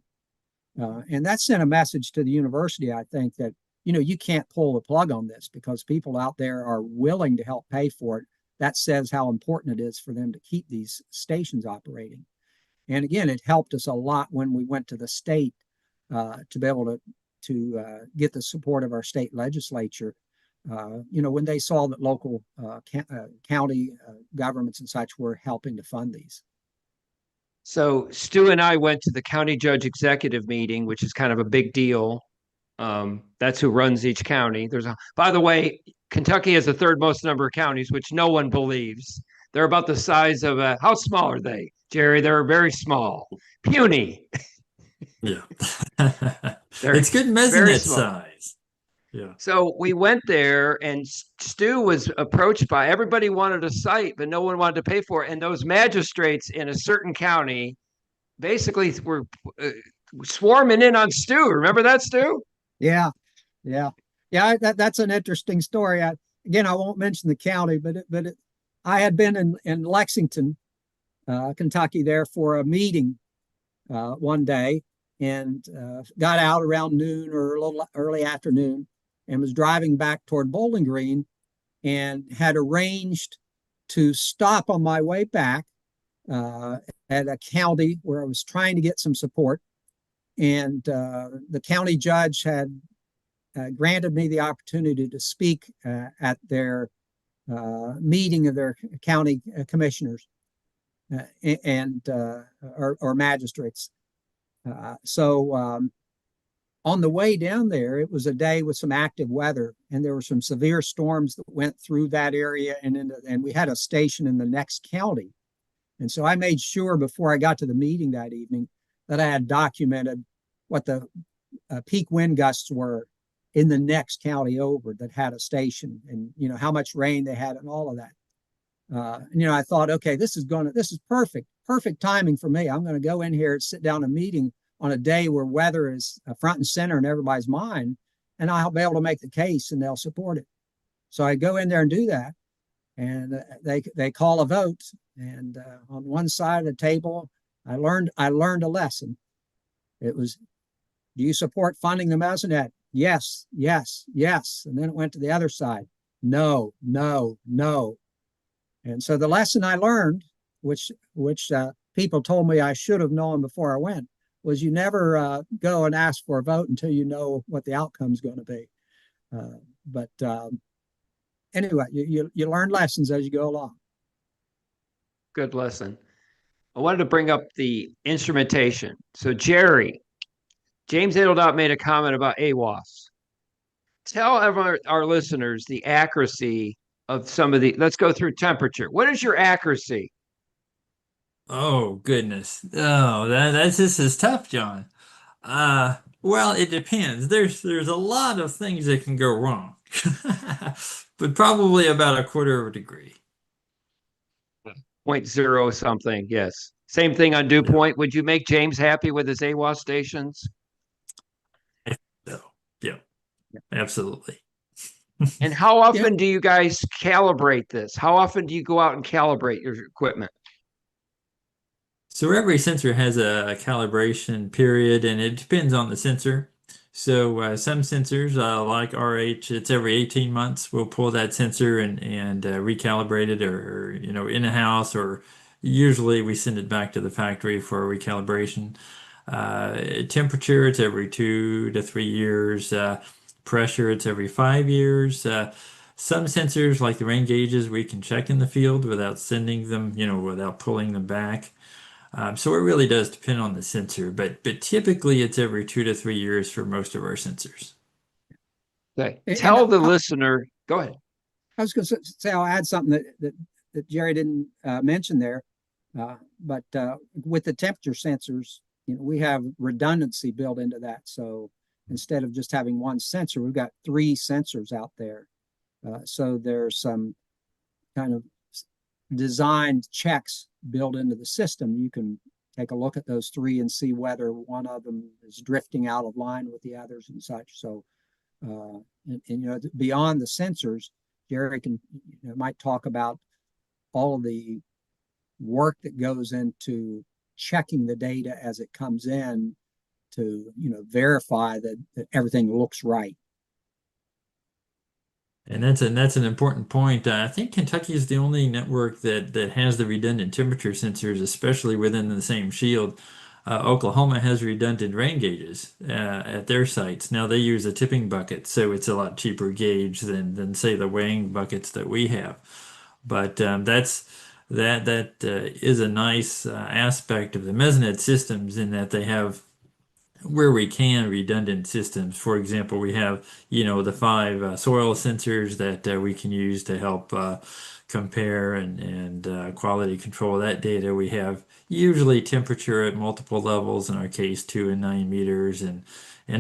Speaker 4: And that sent a message to the university, I think, that, you can't pull the plug on this because people out there are willing to help pay for it. That says how important it is for them to keep these stations operating. And again, it helped us a lot when we went to the state to be able to get the support of our state legislature. When they saw that local county governments and such were helping to fund these.
Speaker 3: So Stu and I went to the county judge executive meeting, which is kind of a big deal. That's who runs each county. By the way, Kentucky has the third most number of counties, which no one believes. They're about the size of how small are they, Jerry? They're very small, puny.
Speaker 5: Yeah. It's good measurement size. Yeah.
Speaker 3: So we went there, and Stu was approached by everybody wanted a site, but no one wanted to pay for it. And those magistrates in a certain county basically were swarming in on Stu. Remember that, Stu?
Speaker 4: Yeah. That's an interesting story. Again, I won't mention the county, but I had been in Lexington, Kentucky, there for a meeting one day, and got out around noon or a little early afternoon, and was driving back toward Bowling Green, and had arranged to stop on my way back at a county where I was trying to get some support. And the county judge had granted me the opportunity to speak at their meeting of their county commissioners or magistrates. So on the way down there, it was a day with some active weather, and there were some severe storms that went through that area, and we had a station in the next county. And so I made sure before I got to the meeting that evening that I had documented what the peak wind gusts were in the next county over that had a station, and how much rain they had and all of that. I thought, okay, this is perfect timing for me. I'm going to go in here and sit down a meeting on a day where weather is front and center in everybody's mind, and I'll be able to make the case and they'll support it. So I go in there and do that, and they call a vote, and on one side of the table, I learned a lesson. It was, do you support funding the Mesonet? Yes, yes, yes. And then it went to the other side. No, no, no. And so the lesson I learned, which people told me I should have known before I went, was you never go and ask for a vote until you know what the outcome's going to be. But anyway, you learn lessons as you go along.
Speaker 3: Good lesson. I wanted to bring up the instrumentation. So James Adeldot made a comment about AWAS. Tell our listeners the accuracy of some of let's go through temperature. What is your accuracy?
Speaker 5: Oh, goodness. Oh, this is tough, John. Well, it depends. There's a lot of things that can go wrong. But probably about a quarter of a degree.
Speaker 3: 0.0 something, yes. Same thing on dew point. Would you make James happy with his AWAS stations?
Speaker 5: So, yeah, absolutely.
Speaker 3: And how often do you guys calibrate this? How often do you go out and calibrate your equipment?
Speaker 5: So every sensor has a calibration period, and it depends on the sensor. So some sensors, like RH, it's every 18 months. We'll pull that sensor and recalibrate it, or in a house, or usually we send it back to the factory for recalibration. Temperature, it's every 2 to 3 years. Pressure, it's every 5 years. Some sensors, like the rain gauges, we can check in the field without sending them, without pulling them back. So it really does depend on the sensor, but typically it's every 2 to 3 years for most of our sensors.
Speaker 3: Okay.
Speaker 4: And
Speaker 3: Tell the listener, go ahead.
Speaker 4: I was going to say I'll add something that Jerry didn't mention there, but with the temperature sensors, we have redundancy built into that. So instead of just having one sensor, we've got 3 sensors out there. So there's some kind of designed checks built into the system. You can take a look at those 3 and see whether one of them is drifting out of line with the others and such. So, beyond the sensors, Jerry might talk about all of the work that goes into checking the data as it comes in to verify that everything looks right.
Speaker 5: And that's an important point. I think Kentucky is the only network that has the redundant temperature sensors, especially within the same shield. Oklahoma has redundant rain gauges at their sites. Now they use a tipping bucket, so it's a lot cheaper gauge than say the weighing buckets that we have. But that is a nice aspect of the Mesonet systems in that they have, where we can, redundant systems. For example, we have, the 5 soil sensors that we can use to help compare and quality control that data. We have usually temperature at multiple levels, in our case 2 and 9 meters, and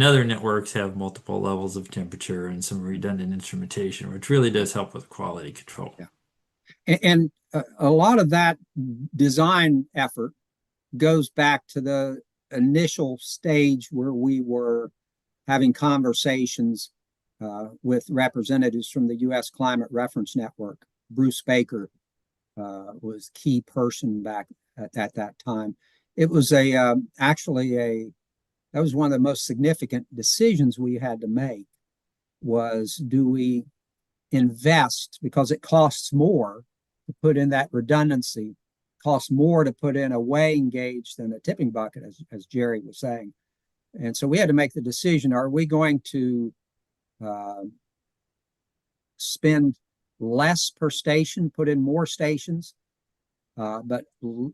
Speaker 5: other networks have multiple levels of temperature and some redundant instrumentation, which really does help with quality control.
Speaker 4: Yeah. And a lot of that design effort goes back to the initial stage where we were having conversations with representatives from the U.S. Climate Reference Network. Bruce Baker was key person back at that time. It was that was one of the most significant decisions we had to make, was do we invest, because it costs more to put in that redundancy, costs more to put in a weighing gauge than a tipping bucket, as Jerry was saying. And so we had to make the decision, are we going to spend less per station, put in more stations, but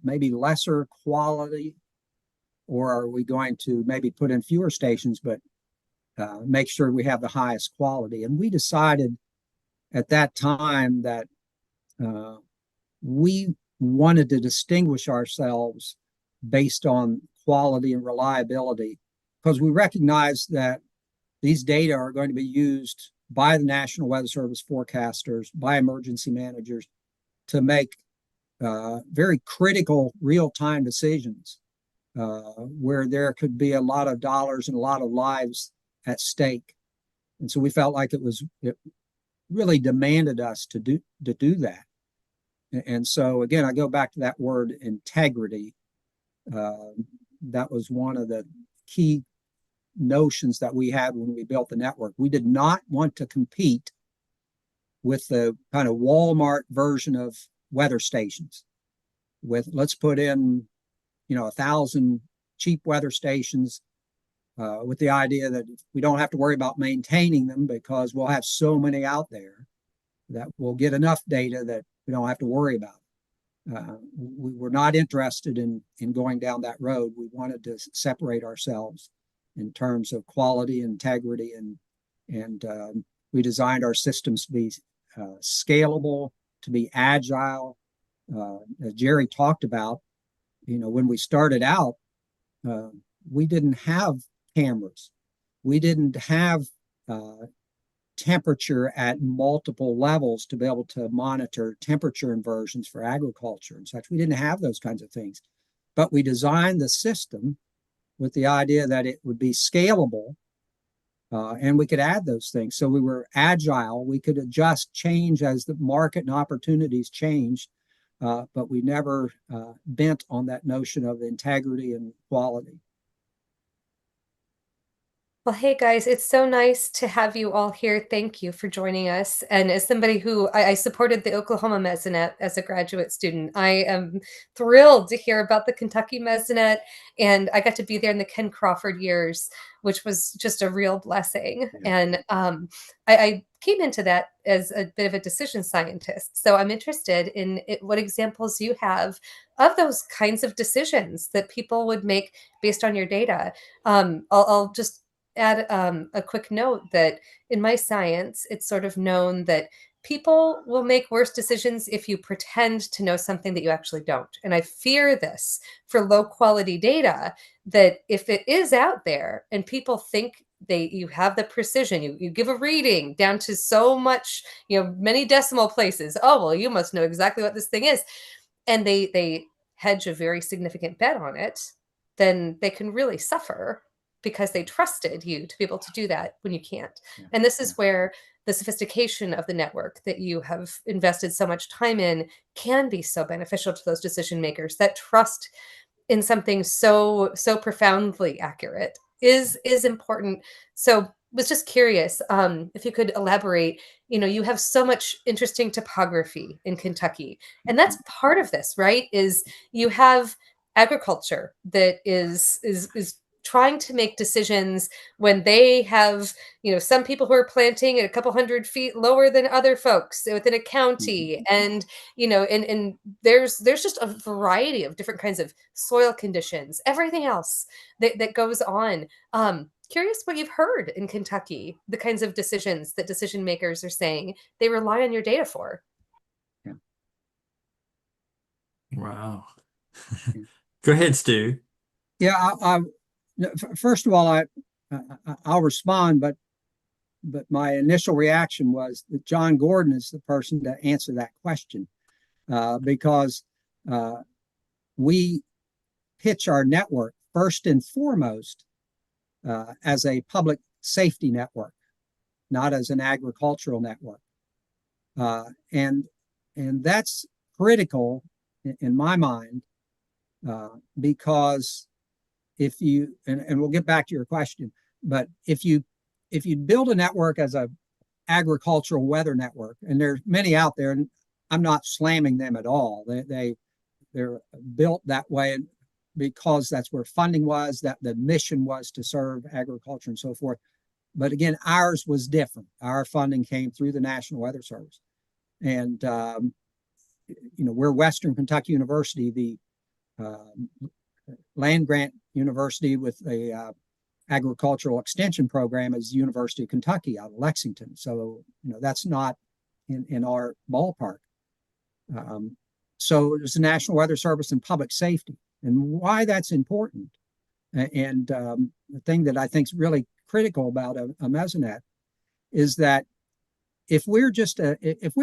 Speaker 4: maybe lesser quality, or are we going to maybe put in fewer stations, but make sure we have the highest quality? And we decided at that time that we wanted to distinguish ourselves based on quality and reliability, because we recognize that these data are going to be used by the National Weather Service forecasters, by emergency managers, to make very critical real-time decisions where there could be a lot of dollars and a lot of lives at stake. And so we felt like it really demanded us to do that. And so, again, I go back to that word integrity. That was one of the key notions that we had when we built the network. We did not want to compete with the kind of Walmart version of weather stations, with let's put in 1,000 cheap weather stations, with the idea that we don't have to worry about maintaining them because we'll have so many out there that we'll get enough data that we don't have to worry about it. We were not interested in going down that road. We wanted to separate ourselves in terms of quality, integrity, and we designed our systems to be scalable, to be agile. As Jerry talked about, when we started out, we didn't have cameras. We didn't have temperature at multiple levels to be able to monitor temperature inversions for agriculture and such. We didn't have those kinds of things. But we designed the system with the idea that it would be scalable, and we could add those things. So we were agile. We could adjust, change as the market and opportunities changed, but we never bent on that notion of integrity and quality.
Speaker 10: Well, hey guys, it's so nice to have you all here. Thank you for joining us. And as somebody who I supported the Oklahoma Mesonet as a graduate student, I am thrilled to hear about the Kentucky Mesonet. And I got to be there in the Ken Crawford years, which was just a real blessing.
Speaker 1: Yeah.
Speaker 10: And I came into that as a bit of a decision scientist. So I'm interested in what examples you have of those kinds of decisions that people would make based on your data. I'll just add a quick note that in my science, it's sort of known that people will make worse decisions if you pretend to know something that you actually don't. And I fear this for low quality data, that if it is out there and people think you have the precision, you give a reading down to so much, many decimal places. Oh, well, you must know exactly what this thing is. And they hedge a very significant bet on it, then they can really suffer because they trusted you to be able to do that when you can't.
Speaker 1: Yeah.
Speaker 10: And this is where the sophistication of the network that you have invested so much time in can be so beneficial to those decision makers. That trust in something so profoundly accurate is important. So was just curious if you could elaborate. You have so much interesting topography in Kentucky, and that's part of this, right? Is you have agriculture that is trying to make decisions when they have some people who are planting at a couple 100 feet lower than other folks within a county, and and there's just a variety of different kinds of soil conditions, everything else that goes on. Curious what you've heard in Kentucky, the kinds of decisions that decision makers are saying they rely on your data for.
Speaker 1: Yeah.
Speaker 5: Wow. Go ahead, Stu.
Speaker 4: Yeah, first of all, I'll respond, but my initial reaction was that John Gordon is the person to answer that question, because we pitch our network first and foremost as a public safety network, not as an agricultural network, and that's critical in my mind, because if you and we'll get back to your question, but if you build a network as a agricultural weather network, and there's many out there, and I'm not slamming them at all. They're built that way because that's where funding was, that the mission was to serve agriculture and so forth. But again, ours was different. Our funding came through the National Weather Service, and we're Western Kentucky University, the land grant university with a agricultural extension program is University of Kentucky out of Lexington. So, that's not in our ballpark. So there's the National Weather Service and public safety, and why that's important. And the thing that I think is really critical about a Mesonet is that if we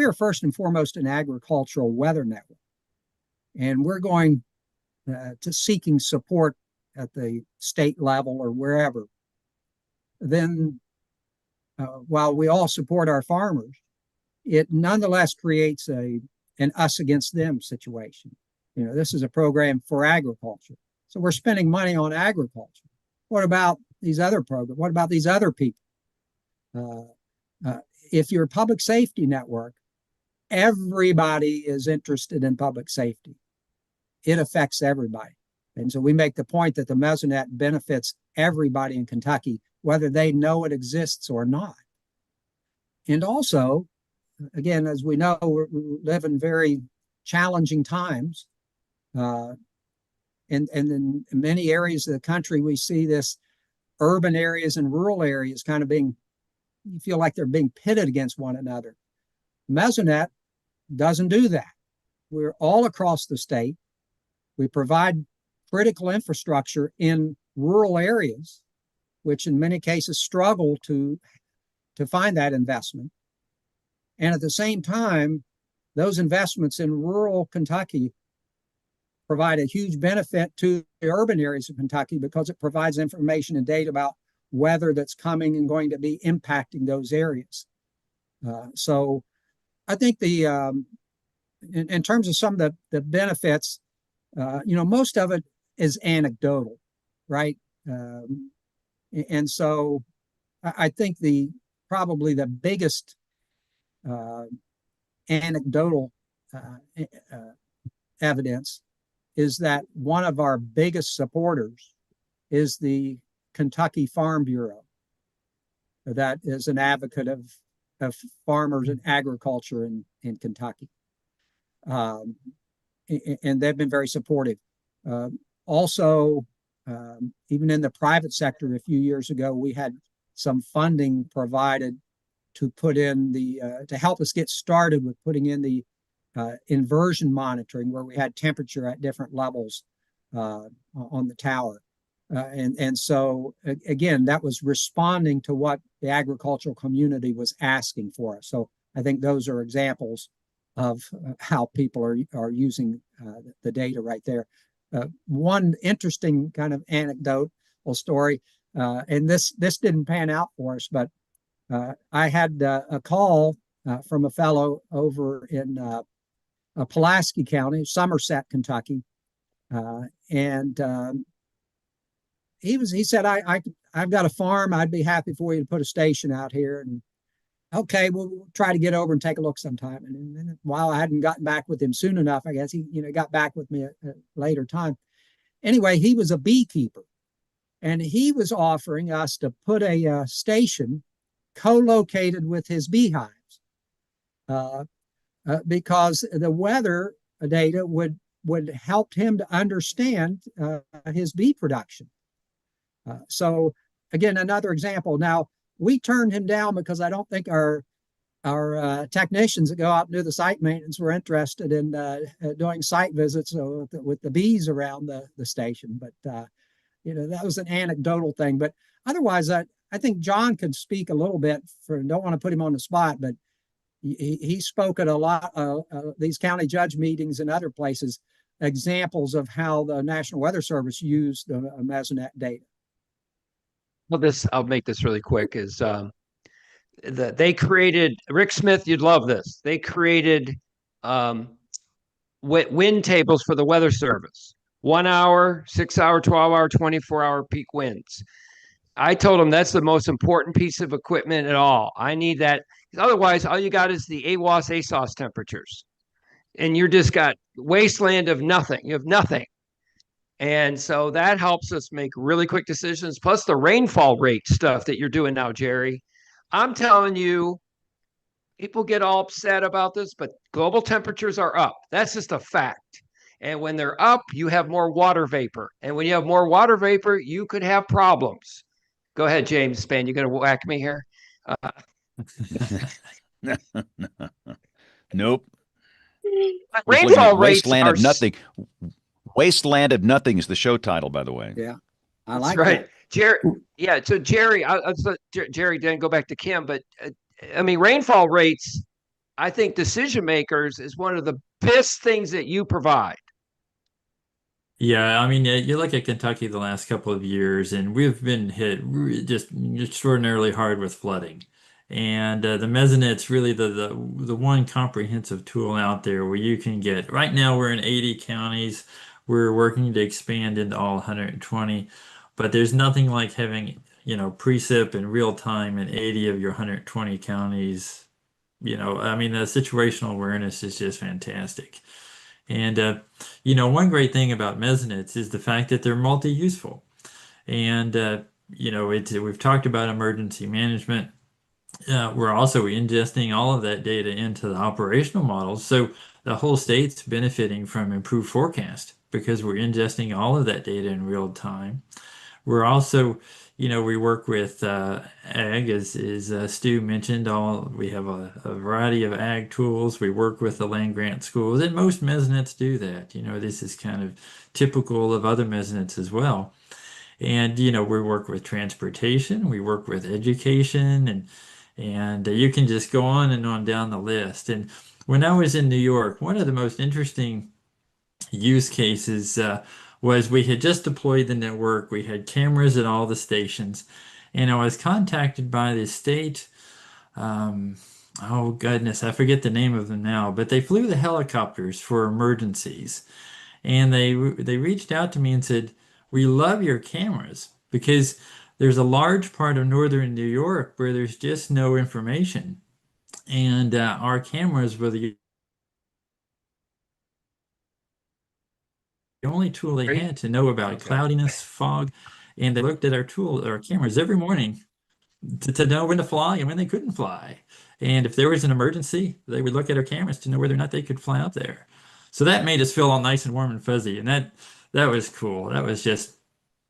Speaker 4: are first and foremost an agricultural weather network, and we're going to seeking support at the state level or wherever, then while we all support our farmers, it nonetheless creates an us against them situation. This is a program for agriculture, so we're spending money on agriculture. What about these other programs? What about these other people? If you're a public safety network, everybody is interested in public safety. It affects everybody. And so we make the point that the Mesonet benefits everybody in Kentucky, whether they know it exists or not. And also, again, as we know, we live in very challenging times. And in many areas of the country, we see this urban areas and rural areas kind of you feel like they're being pitted against one another. Mesonet doesn't do that. We're all across the state. We provide critical infrastructure in rural areas, which in many cases struggle to find that investment. And at the same time, those investments in rural Kentucky provide a huge benefit to the urban areas of Kentucky because it provides information and data about weather that's coming and going to be impacting those areas. So I think in terms of some of the benefits, most of it is anecdotal, right? And so I think probably the biggest anecdotal evidence is that one of our biggest supporters is the Kentucky Farm Bureau, that is an advocate of farmers and agriculture in Kentucky. And they've been very supportive. Also, even in the private sector, a few years ago, we had some funding provided to put in to help us get started with putting in the inversion monitoring, where we had temperature at different levels on the tower. And so, again, that was responding to what the agricultural community was asking for us. So I think those are examples of how people are using the data right there. One interesting kind of anecdotal story, and this didn't pan out for us, but I had a call from a fellow over in Pulaski County, Somerset, Kentucky, and he said, I've got a farm. I'd be happy for you to put a station out here. And okay, we'll try to get over and take a look sometime. And while I hadn't gotten back with him soon enough, I guess he got back with me at a later time. Anyway, he was a beekeeper, and he was offering us to put a station co-located with his beehives because the weather data would help him to understand his bee production. So again, another example. Now, we turned him down because I don't think our technicians that go out and do the site maintenance were interested in doing site visits with the bees around the station. But that was an anecdotal thing. But otherwise, I think John could speak a little bit. Don't want to put him on the spot, but he spoke at a lot of these county judge meetings and other places, examples of how the National Weather Service used the Mesonet data.
Speaker 3: Well, I'll make this really quick. Is they created, Rick Smith, you'd love this. They created wind tables for the Weather Service: 1 hour, 6 hour, 12 hour, 24-hour peak winds. I told him that's the most important piece of equipment at all. I need that. Otherwise, all you got is the AWOS, ASOS temperatures, and you're just got wasteland of nothing. You have nothing. And so that helps us make really quick decisions. Plus the rainfall rate stuff that you're doing now, Jerry. I'm telling you, people get all upset about this, but global temperatures are up. That's just a fact. And when they're up, you have more water vapor. And when you have more water vapor, you could have problems. Go ahead, James Spann. You're going to whack me here?
Speaker 1: Nope.
Speaker 3: Rainfall rates
Speaker 1: Wasteland
Speaker 3: are
Speaker 1: of Nothing. Wasteland of Nothing is the show title, by the way.
Speaker 4: Yeah, I like
Speaker 3: right.
Speaker 4: that.
Speaker 3: Jerry. Yeah. So Jerry, Jerry didn't go back to Kim, but I mean, rainfall rates, I think decision makers is one of the best things that you provide.
Speaker 5: Yeah, I mean, you look at Kentucky the last couple of years, and we've been hit just extraordinarily hard with flooding. And the Mesonet's really the one comprehensive tool out there where you can get. Right now, we're in 80 counties. We're working to expand into all 120, but there's nothing like having precip in real time in 80 of your 120 counties. I mean, the situational awareness is just fantastic. And one great thing about Mesonets is the fact that they're multi-useful. And we've talked about emergency management. We're also ingesting all of that data into the operational models. So the whole state's benefiting from improved forecast because we're ingesting all of that data in real time. We're also, we work with ag, as Stu mentioned. We have a variety of ag tools. We work with the land grant schools, and most Mesonets do that. This is kind of typical of other Mesonets as well. And we work with transportation, we work with education, and you can just go on and on down the list. And when I was in New York, one of the most interesting use cases was we had just deployed the network. We had cameras at all the stations, and I was contacted by the state. Oh goodness, I forget the name of them now, but they flew the helicopters for emergencies, and they reached out to me and said, "We love your cameras because there's a large part of northern New York where there's just no information. And our cameras were the only tool they had to know about cloudiness, fog, and they looked at our cameras every morning to know when to fly and when they couldn't fly. And if there was an emergency, they would look at our cameras to know whether or not they could fly up there. So that made us feel all nice and warm and fuzzy, and that was cool. That was just,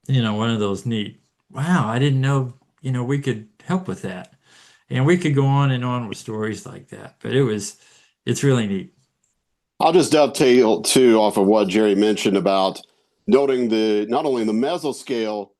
Speaker 5: one of those neat. Wow, I didn't know, we could help with that. And we could go on and on with stories like that, but it's really neat.
Speaker 2: I'll just dovetail too off of what Jerry mentioned about noting not only the mesoscale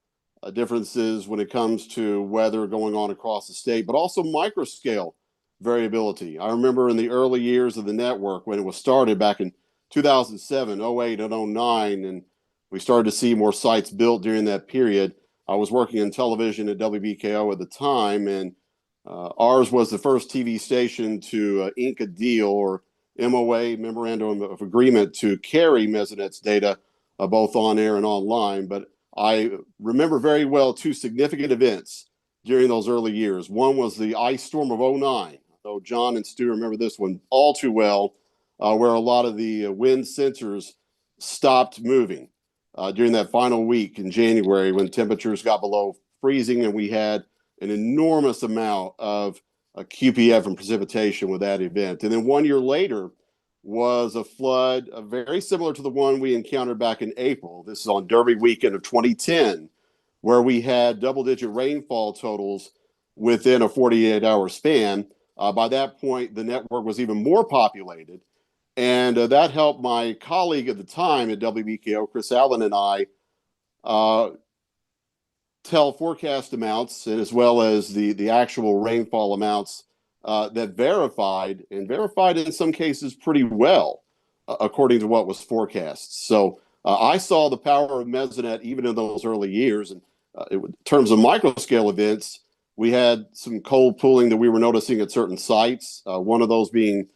Speaker 2: differences when it comes to weather going on across the state, but also microscale variability. I remember in the early years of the network when it was started back in 2007, 08, and 09, and we started to see more sites built during that period. I was working in television at WBKO at the time, and ours was the first TV station to ink a deal or MOA, Memorandum of Agreement, to carry Mesonet data both on air and online. But I remember very well two significant events during those early years. One was the ice storm of '09. So John and Stu remember this one all too well, where a lot of the wind sensors stopped moving during that final week in January when temperatures got below freezing, and we had an enormous amount of QPF and precipitation with that event. And then 1 year later was a flood very similar to the one we encountered back in April. This is on Derby weekend of 2010, where we had double-digit rainfall totals within a 48-hour span. By that point, the network was even more populated. And that helped my colleague at the time at WBKO, Chris Allen, and I tell forecast amounts, and as well as the actual rainfall amounts that verified in some cases pretty well, according to what was forecast. So I saw the power of Mesonet even in those early years. And in terms of microscale events, we had some cold pooling that we were noticing at certain sites, one of those being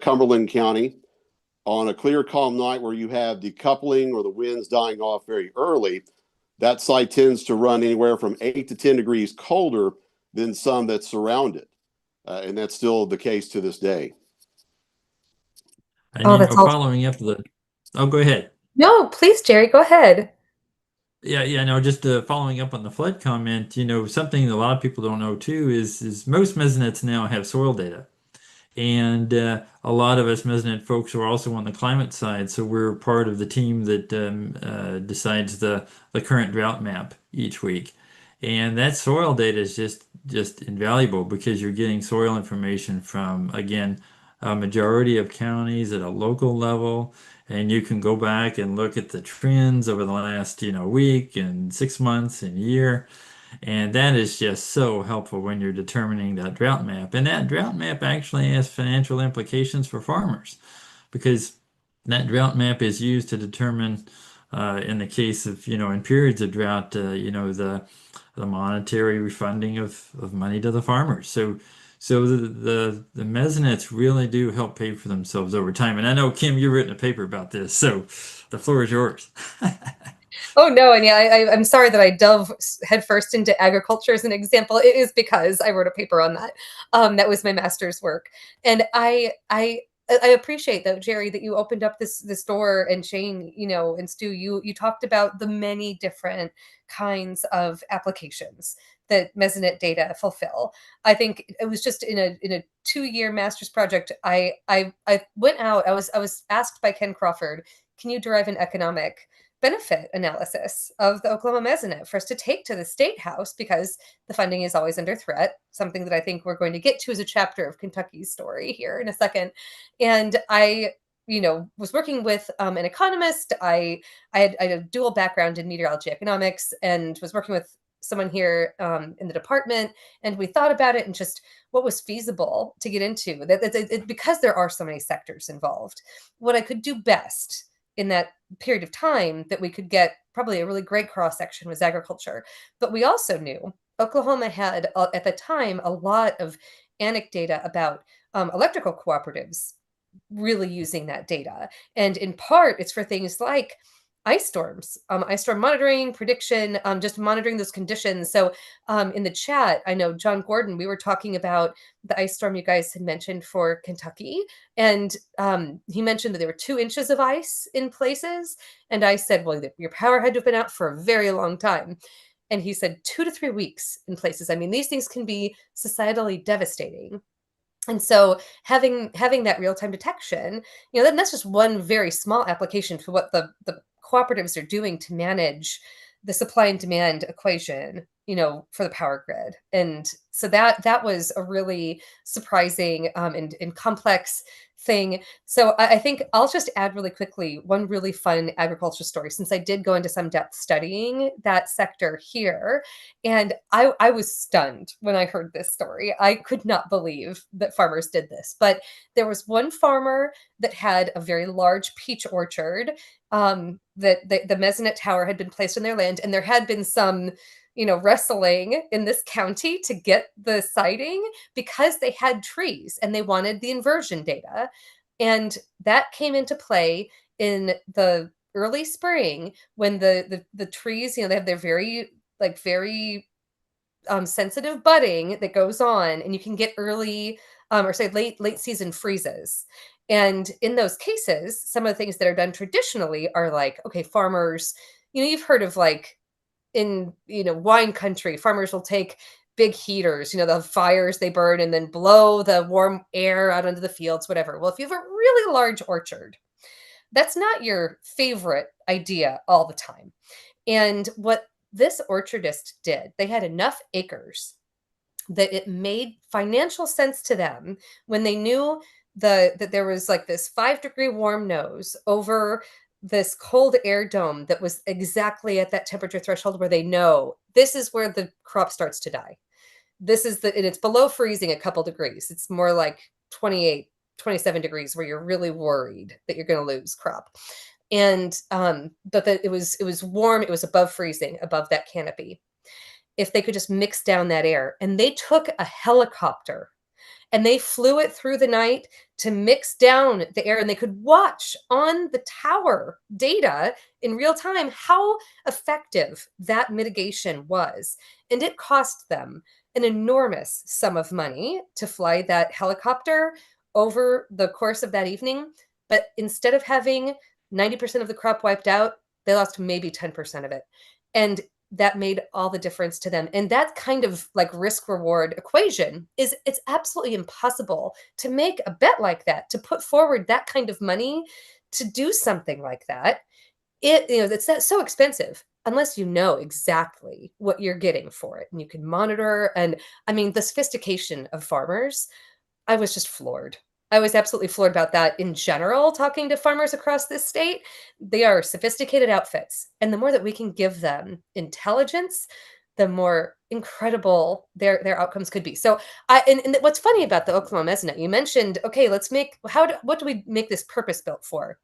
Speaker 2: Cumberland County. On a clear, calm night where you have decoupling or the winds dying off very early, that site tends to run anywhere from 8 to 10 degrees colder than some that surround it. And that's still the case to this day.
Speaker 5: And following up go ahead.
Speaker 10: No, please, Jerry, go ahead.
Speaker 5: Yeah, no, just following up on the flood comment, something that a lot of people don't know too is most Mesonets now have soil data. And a lot of us Mesonet folks are also on the climate side, so we're part of the team that decides the current drought map each week. And that soil data is just invaluable because you're getting soil information from, again, a majority of counties at a local level, and you can go back and look at the trends over the last, week and 6 months and year. And that is just so helpful when you're determining that drought map. And that drought map actually has financial implications for farmers because that drought map is used to determine, in the case of, in periods of drought, the monetary refunding of money to the farmers. So the Mesonets really do help pay for themselves over time. And I know, Kim, you've written a paper about this, so the floor is yours.
Speaker 10: Oh, no. And yeah, I'm sorry that I dove headfirst into agriculture as an example. It is because I wrote a paper on that. That was my master's work. And I appreciate, though, Jerry, that you opened up this door, and Shane, and Stu, you talked about the many different kinds of applications that Mesonet data fulfill. I think it was just in a 2-year master's project. I went out. I was asked by Ken Crawford, can you derive an economic benefit analysis of the Oklahoma Mesonet for us to take to the State House, because the funding is always under threat, something that I think we're going to get to as a chapter of Kentucky's story here in a second. And I was working with an economist. I had a dual background in meteorology economics and was working with someone here in the department, and we thought about it and just what was feasible to get into, because there are so many sectors involved. What I could do best in that period of time that we could get probably a really great cross section was agriculture. But we also knew Oklahoma had at the time a lot of anecdata about electrical cooperatives really using that data. And in part, it's for things like ice storms, ice storm monitoring, prediction, just monitoring those conditions. So in the chat, I know John Gordon, we were talking about the ice storm you guys had mentioned for Kentucky. And he mentioned that there were 2 inches of ice in places. And I said, well, your power had to have been out for a very long time. And he said 2 to 3 weeks in places. I mean, these things can be societally devastating. And so having that real-time detection, then that's just one very small application for what the cooperatives are doing to manage the supply and demand equation, for the power grid. And so that was a really surprising and complex thing. So I think I'll just add really quickly one really fun agriculture story, since I did go into some depth studying that sector here. And I was stunned when I heard this story. I could not believe that farmers did this. But there was one farmer that had a very large peach orchard, that the mesonet tower had been placed on their land, and there had been some wrestling in this county to get the siting because they had trees and they wanted the inversion data. And that came into play in the early spring when the trees, they have their very sensitive budding that goes on, and you can get early or say late season freezes. And in those cases, some of the things that are done traditionally are like, okay, farmers, you've heard of like in wine country, farmers will take big heaters, the fires they burn, and then blow the warm air out into the fields, whatever. Well, if you have a really large orchard, that's not your favorite idea all the time. And what this orchardist did, they had enough acres that it made financial sense to them when they knew that there was like this 5-degree warm nose over this cold air dome that was exactly at that temperature threshold where they know this is where the crop starts to die. And it's below freezing a couple degrees. It's more like 28, 27 degrees where you're really worried that you're going to lose crop. And but that it was warm, it was above freezing, above that canopy. If they could just mix down that air, and they took a helicopter and they flew it through the night to mix down the air, and they could watch on the tower data in real time how effective that mitigation was. And it cost them an enormous sum of money to fly that helicopter over the course of that evening. But instead of having 90% of the crop wiped out, they lost maybe 10% of it. And that made all the difference to them. And that kind of like risk reward equation it's absolutely impossible to make a bet like that, to put forward that kind of money to do something like that. It's so expensive unless you know exactly what you're getting for it and you can monitor. And I mean, the sophistication of farmers, I was just floored. I was absolutely floored about that in general, talking to farmers across this state. They are sophisticated outfits. And the more that we can give them intelligence, the more incredible their outcomes could be. So and what's funny about the Oklahoma Mesonet, you mentioned, okay, what do we make this purpose built for?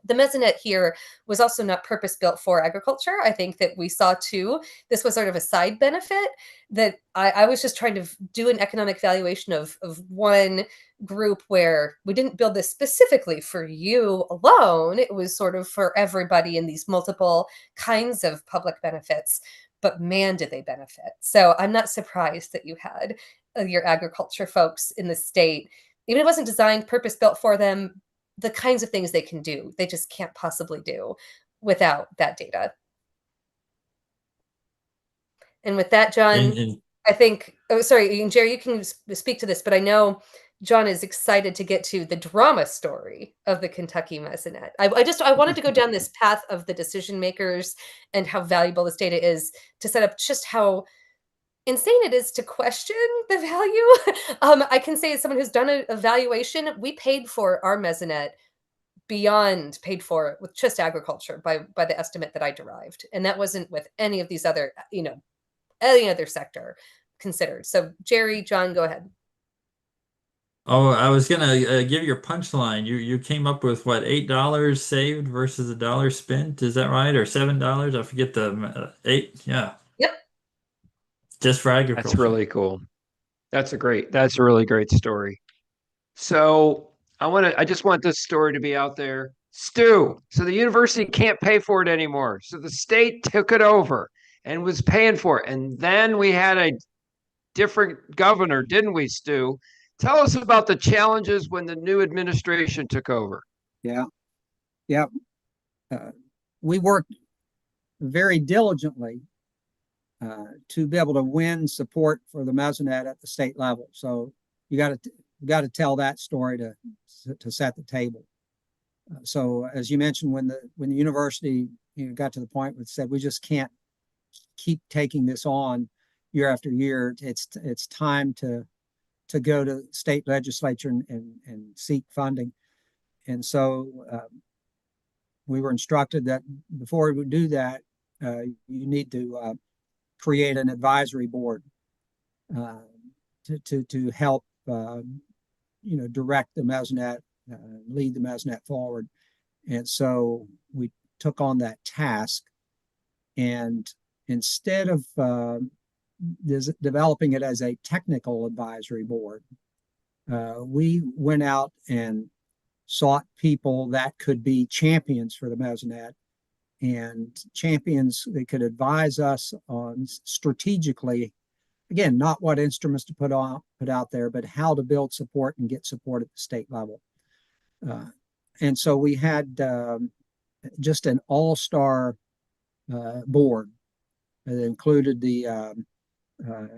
Speaker 10: The mesonet here was also not purpose built for agriculture. I think that we saw too, this was sort of a side benefit that I was just trying to do an economic valuation of one group where we didn't build this specifically for you alone. It was sort of for everybody in these multiple kinds of public benefits. But man, did they benefit. So I'm not surprised that you had your agriculture folks in the state, even if it wasn't designed, purpose built for them, the kinds of things they can do, they just can't possibly do without that data. And with that, John, I think, sorry, Jerry, you can speak to this, but I know John is excited to get to the drama story of the Kentucky Mesonet. I wanted to go down this path of the decision makers and how valuable this data is to set up just how insane it is to question the value. I can say as someone who's done an evaluation, we paid for our mesonet beyond paid for with just agriculture by the estimate that I derived. And that wasn't with any of these other, any other sector considered. So Jerry, John, go ahead.
Speaker 5: Oh, I was gonna give your punchline. You came up with what, $8 saved versus $1 spent? Is that right? Or $7? I forget the 8. Yeah.
Speaker 10: Yep.
Speaker 5: Just for agriculture.
Speaker 3: That's really cool. That's a really great story. So I just want this story to be out there. Stu, so the university can't pay for it anymore. So the state took it over and was paying for it. And then we had a different governor, didn't we, Stu? Tell us about the challenges when the new administration took over.
Speaker 4: Yeah, yeah. We worked very diligently to be able to win support for the mesonet at the state level. So you got to tell that story to set the table. So as you mentioned, when the university got to the point where it said we just can't keep taking this on year after year, it's time to go to state legislature and seek funding. And so we were instructed that before we would do that, you need to create an advisory board to help direct the mesonet, lead the mesonet forward. And so we took on that task, and instead of developing it as a technical advisory board, we went out and sought people that could be champions for the mesonet, and champions that could advise us on strategically, again, not what instruments to put out there, but how to build support and get support at the state level. And so we had just an all-star board that included the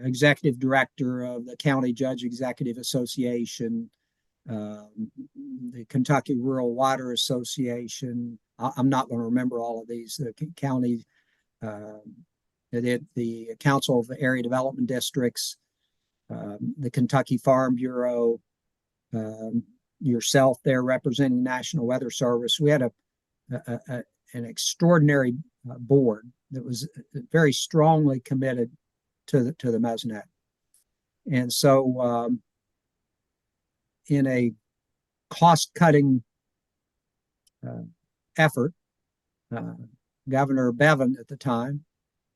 Speaker 4: executive director of the County Judge Executive Association, the Kentucky Rural Water Association. I'm not going to remember all of these. The county, the Council of Area Development Districts, the Kentucky Farm Bureau, yourself there representing National Weather Service. We had an extraordinary board that was very strongly committed to the mesonet. And so in a cost-cutting effort, Governor Bevin at the time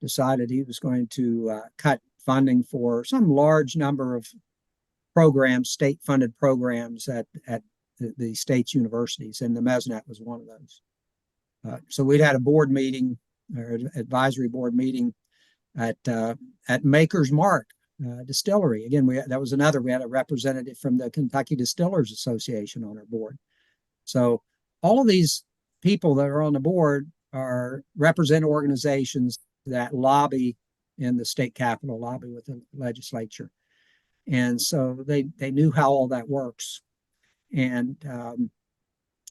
Speaker 4: decided he was going to cut funding for some large number of programs, state-funded programs at the state's universities, and the mesonet was one of those. So we'd had a board meeting, or advisory board meeting, at Maker's Mark Distillery. Again, we had a representative from the Kentucky Distillers Association on our board. So all of these people that are on the board represent organizations that lobby in the state capitol, lobby with the legislature. And so they knew how all that works. And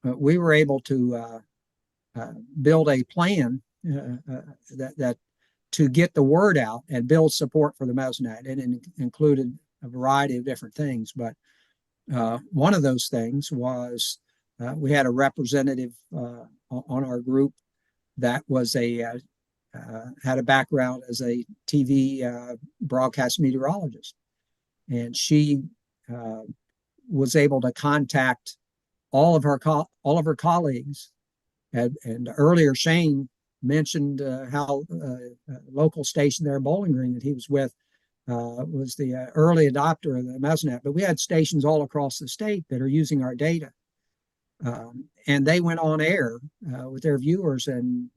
Speaker 4: we were able to build a plan that to get the word out and build support for the mesonet. And it included a variety of different things. But one of those things was we had a representative on our group that was had a background as a TV broadcast meteorologist. And she was able to contact all of her colleagues. And earlier, Shane mentioned how a local station there in Bowling Green that he was with was the early adopter of the mesonet. But we had stations all across the state that are using our data. And they went on air with their viewers and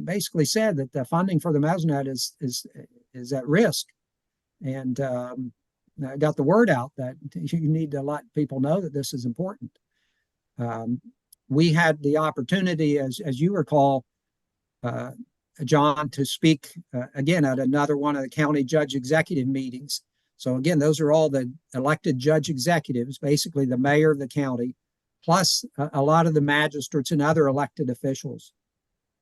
Speaker 4: basically said that the funding for the mesonet is at risk. And got the word out that you need to let people know that this is important. We had the opportunity, as you recall, John, to speak again at another one of the county judge executive meetings. So again, those are all the elected judge executives, basically the mayor of the county, plus a lot of the magistrates and other elected officials.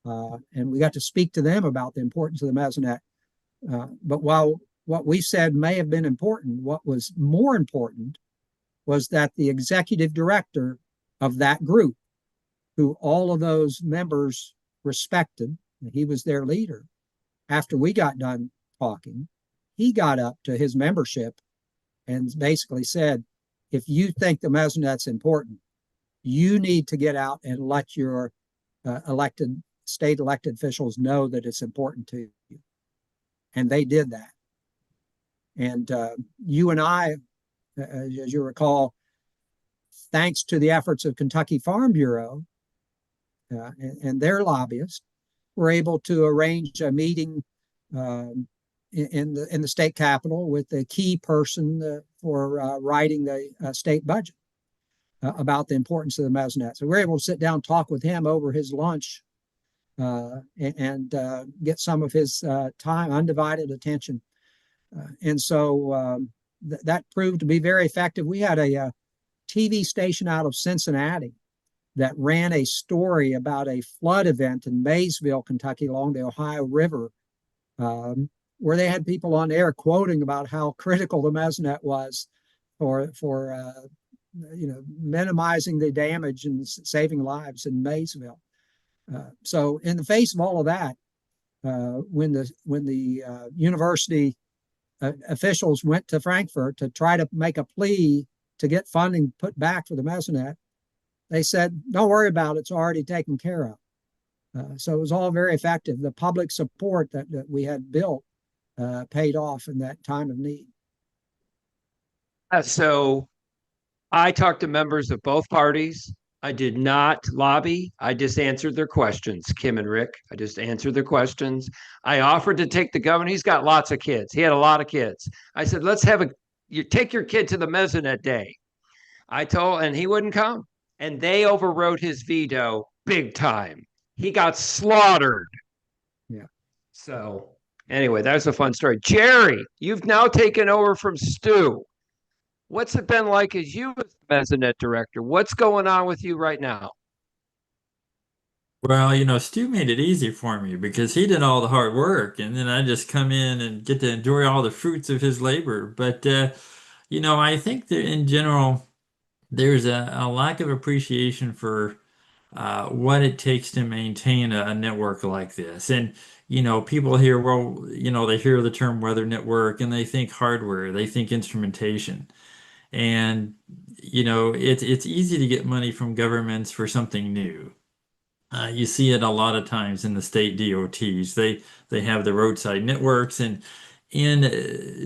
Speaker 4: And we got to speak to them about the importance of the mesonet. But while what we said may have been important, what was more important was that the executive director of that group, who all of those members respected, he was their leader. After we got done talking, he got up to his membership and basically said, if you think the mesonet's important, you need to get out and let your state elected officials know that it's important to you. And they did that. And you and I, as you recall, thanks to the efforts of Kentucky Farm Bureau, and their lobbyists were able to arrange a meeting in the state capitol with the key person for writing the state budget about the importance of the mesonet. So we're able to sit down and talk with him over his lunch and get some of his time, undivided attention. And so that proved to be very effective. We had a TV station out of Cincinnati that ran a story about a flood event in Maysville, Kentucky, along the Ohio River, where they had people on air quoting about how critical the mesonet was for minimizing the damage and saving lives in Maysville. So in the face of all of that, when the university officials went to Frankfurt to try to make a plea to get funding put back for the mesonet, they said, "Don't worry about it; it's already taken care of." So it was all very effective. The public support that we had built paid off in that time of need.
Speaker 3: So I talked to members of both parties. I did not lobby. I just answered their questions, Kim and Rick. I just answered their questions. I offered to take the governor. He's got lots of kids. He had a lot of kids. I said, let's you take your kid to the Mesonet Day. And he wouldn't come. And they overrode his veto big time. He got slaughtered.
Speaker 4: Yeah.
Speaker 3: So anyway, that was a fun story. Jerry, you've now taken over from Stu. What's it been like as you as the Mesonet director? What's going on with you right now?
Speaker 5: Well, Stu made it easy for me because he did all the hard work, and then I just come in and get to enjoy all the fruits of his labor. But I think that in general, there's a lack of appreciation for what it takes to maintain a network like this. And people hear, well, they hear the term weather network and they think hardware, they think instrumentation. And it's easy to get money from governments for something new. You see it a lot of times in the state DOTs. They have the roadside networks, and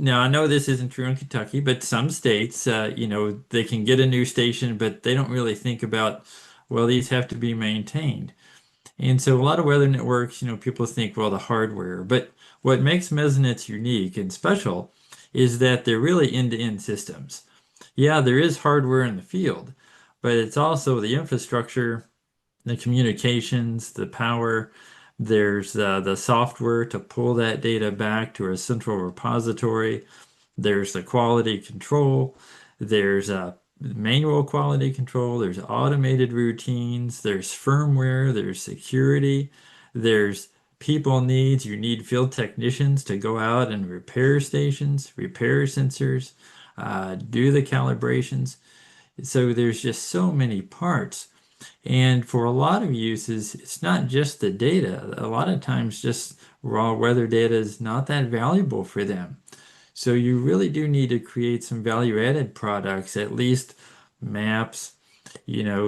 Speaker 5: now I know this isn't true in Kentucky, but some states, they can get a new station, but they don't really think about, well, these have to be maintained. And so a lot of weather networks, people think, well, the hardware. But what makes Mesonets unique and special is that they're really end-to-end systems. Yeah, there is hardware in the field, but it's also the infrastructure, the communications, the power. There's the software to pull that data back to a central repository. There's the quality control. There's manual quality control. There's automated routines. There's firmware. There's security. There's people needs. You need field technicians to go out and repair stations, repair sensors, do the calibrations. So there's just so many parts. And for a lot of uses, it's not just the data. A lot of times just raw weather data is not that valuable for them. So you really do need to create some value-added products, at least maps,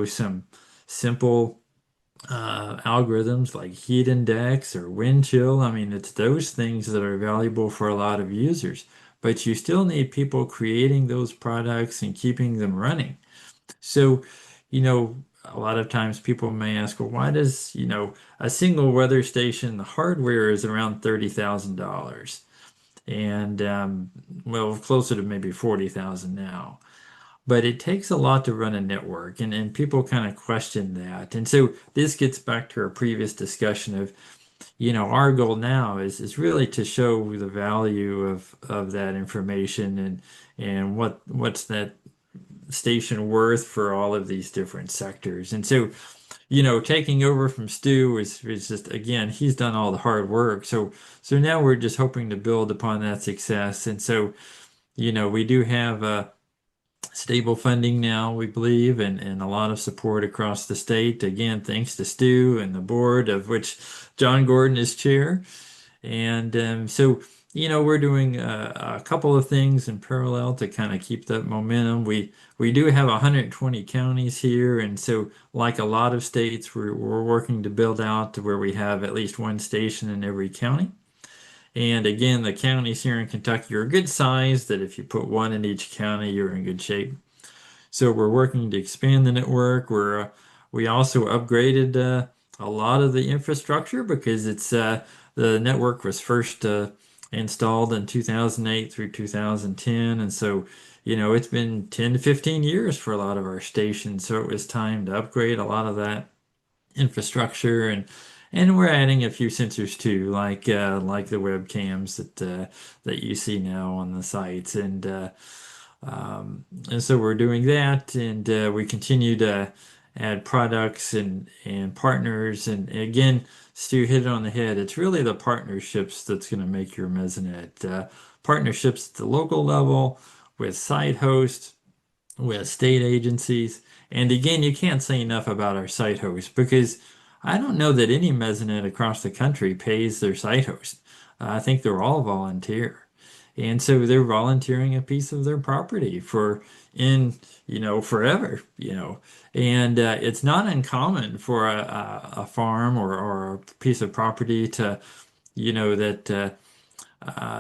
Speaker 5: some simple algorithms like heat index or wind chill. I mean, it's those things that are valuable for a lot of users. But you still need people creating those products and keeping them running. So, a lot of times people may ask, well, why does, a single weather station, the hardware is around $30,000 and, well, closer to maybe 40,000 now. But it takes a lot to run a network, and people kind of question that. And so this gets back to our previous discussion of, our goal now is really to show the value of that information and what's that station worth for all of these different sectors. And so, taking over from Stu is just, again, he's done all the hard work. So now we're just hoping to build upon that success. And so, we do have stable funding now, we believe, and a lot of support across the state. Again, thanks to Stu and the board, of which John Gordon is chair. And so, we're doing a couple of things in parallel to kind of keep that momentum. We do have 120 counties here, and so like a lot of states, we're working to build out to where we have at least one station in every county. And again, the counties here in Kentucky are a good size that if you put one in each county, you're in good shape. So we're working to expand the network. We also upgraded a lot of the infrastructure because the network was first installed in 2008 through 2010, and so it's been 10 to 15 years for a lot of our stations, so it was time to upgrade a lot of that infrastructure, and we're adding a few sensors too, like the webcams that you see now on the sites, and so we're doing that, and we continue to add products and partners. And again, Stu hit it on the head. It's really the partnerships that's going to make your Mesonet. Partnerships at the local level with site hosts, with state agencies. And again, you can't say enough about our site hosts because I don't know that any Mesonet across the country pays their site host. I think they're all volunteer. And so they're volunteering a piece of their property forever, and it's not uncommon for a farm or a piece of property to, that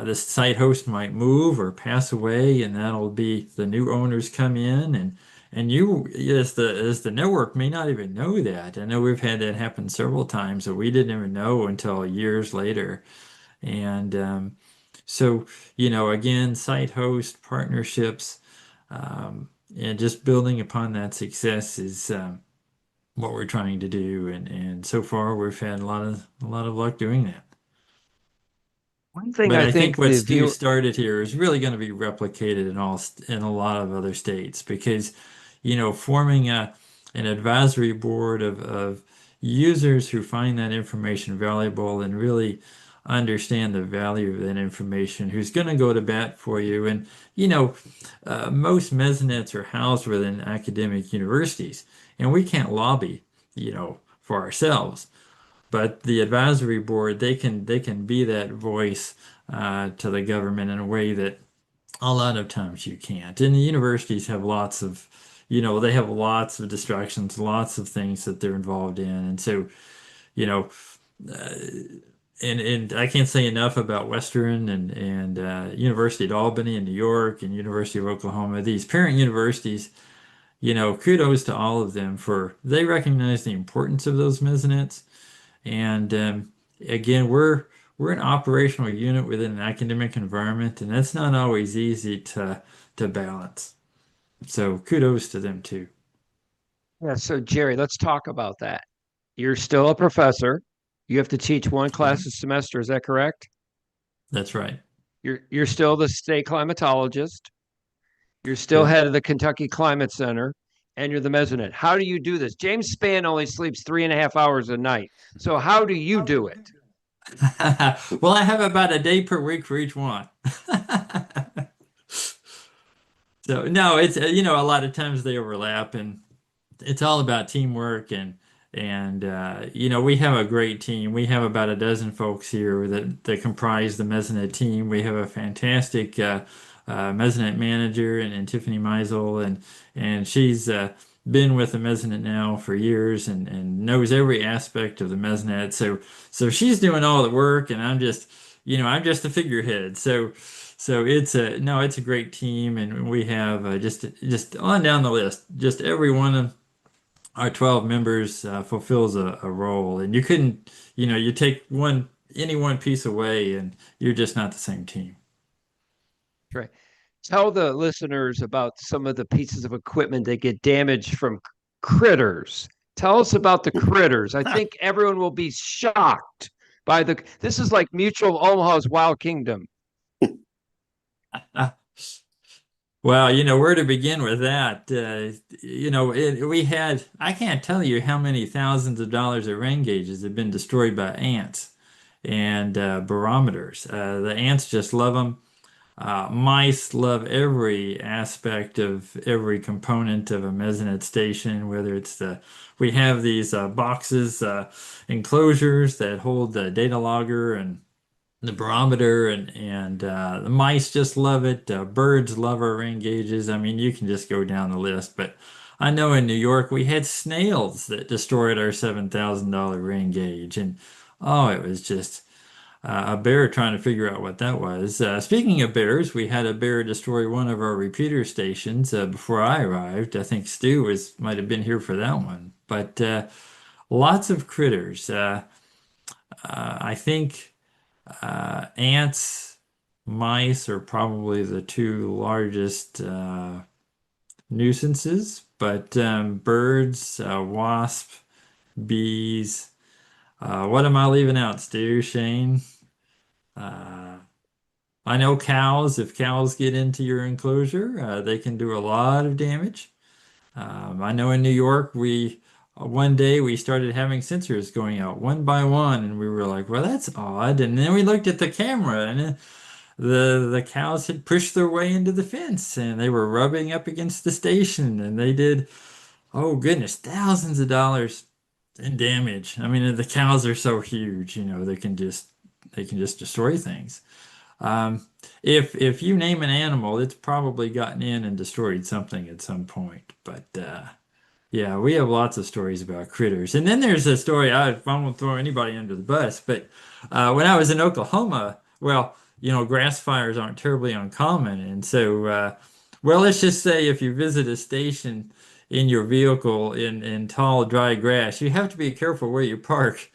Speaker 5: the site host might move or pass away, and that'll be the new owners come in, and you as the network may not even know that. I know we've had that happen several times that we didn't even know until years later. And so, again, site host partnerships, and just building upon that success is what we're trying to do. And so far, we've had a lot of luck doing that.
Speaker 3: One thing
Speaker 5: But
Speaker 3: I
Speaker 5: I think
Speaker 3: think
Speaker 5: what
Speaker 3: the
Speaker 5: Stu
Speaker 3: viewer,
Speaker 5: started here is really going to be replicated in a lot of other states because, forming an advisory board of users who find that information valuable and really understand the value of that information, who's going to go to bat for you. And, most Mesonets are housed within academic universities, and we can't lobby, for ourselves. But the advisory board, they can be that voice to the government in a way that a lot of times you can't. And the universities have they have lots of distractions, lots of things that they're involved in. And so, you know, uh, and I can't say enough about Western and University at Albany in New York and University of Oklahoma. These parent universities, kudos to all of them for they recognize the importance of those Mesonets. And again, we're an operational unit within an academic environment, and that's not always easy to balance. So kudos to them too.
Speaker 3: yeah, so Jerry, let's talk about that. You're still a professor. You have to teach one
Speaker 5: Yeah,
Speaker 3: class a semester, is that correct?
Speaker 5: that's right.
Speaker 3: You're still the state climatologist. You're still
Speaker 5: Good.
Speaker 3: head of the Kentucky Climate Center, and you're the Mesonet. How do you do this? James Spann only sleeps 3.5 hours a night. So how do you do it?
Speaker 5: Well, I have about a day per week for each one. So no, it's a lot of times they overlap, and it's all about teamwork and we have a great team. We have about a dozen folks here that comprise the Mesonet team. We have a fantastic Mesonet manager and Tiffany Meisel, and she's been with the Mesonet now for years and knows every aspect of the Mesonet. So she's doing all the work, and I'm just a figurehead. So it's a great team, and we have just on down the list, just every one of our 12 members fulfills a role, and you couldn't, you take any one piece away, and you're just not the same team.
Speaker 3: Right. Tell the listeners about some of the pieces of equipment that get damaged from critters. Tell us about the critters. I think everyone will be shocked by this is like Mutual of Omaha's Wild Kingdom.
Speaker 5: Well, where to begin with that? I can't tell you how many thousands of dollars of rain gauges have been destroyed by ants and barometers. The ants just love them. Mice love every aspect of every component of a Mesonet station, whether we have these boxes, enclosures that hold the data logger and the barometer, and the mice just love it. Birds love our rain gauges. I mean, you can just go down the list. But I know in New York we had snails that destroyed our $7,000 rain gauge, and oh, it was just a bear trying to figure out what that was. Speaking of bears, we had a bear destroy one of our repeater stations before I arrived. I think Stu might have been here for that one. But lots of critters. I think ants, mice are probably the two largest nuisances, but birds, wasp, bees. What am I leaving out, Stu, Shane? Uh, I know cows. If cows get into your enclosure, they can do a lot of damage. I know in New York, we one day we started having sensors going out one by one, and we were like, "Well, that's odd." And then we looked at the camera, and the cows had pushed their way into the fence, and they were rubbing up against the station, and they did, oh goodness, thousands of dollars in damage. I mean, the cows are so huge, they can just destroy things. Um, if you name an animal, it's probably gotten in and destroyed something at some point. But yeah, we have lots of stories about critters. And then there's a story, I won't throw anybody under the bus, but when I was in Oklahoma, well, grass fires aren't terribly uncommon. And so, well, let's just say if you visit a station in your vehicle in tall, dry grass, you have to be careful where you park.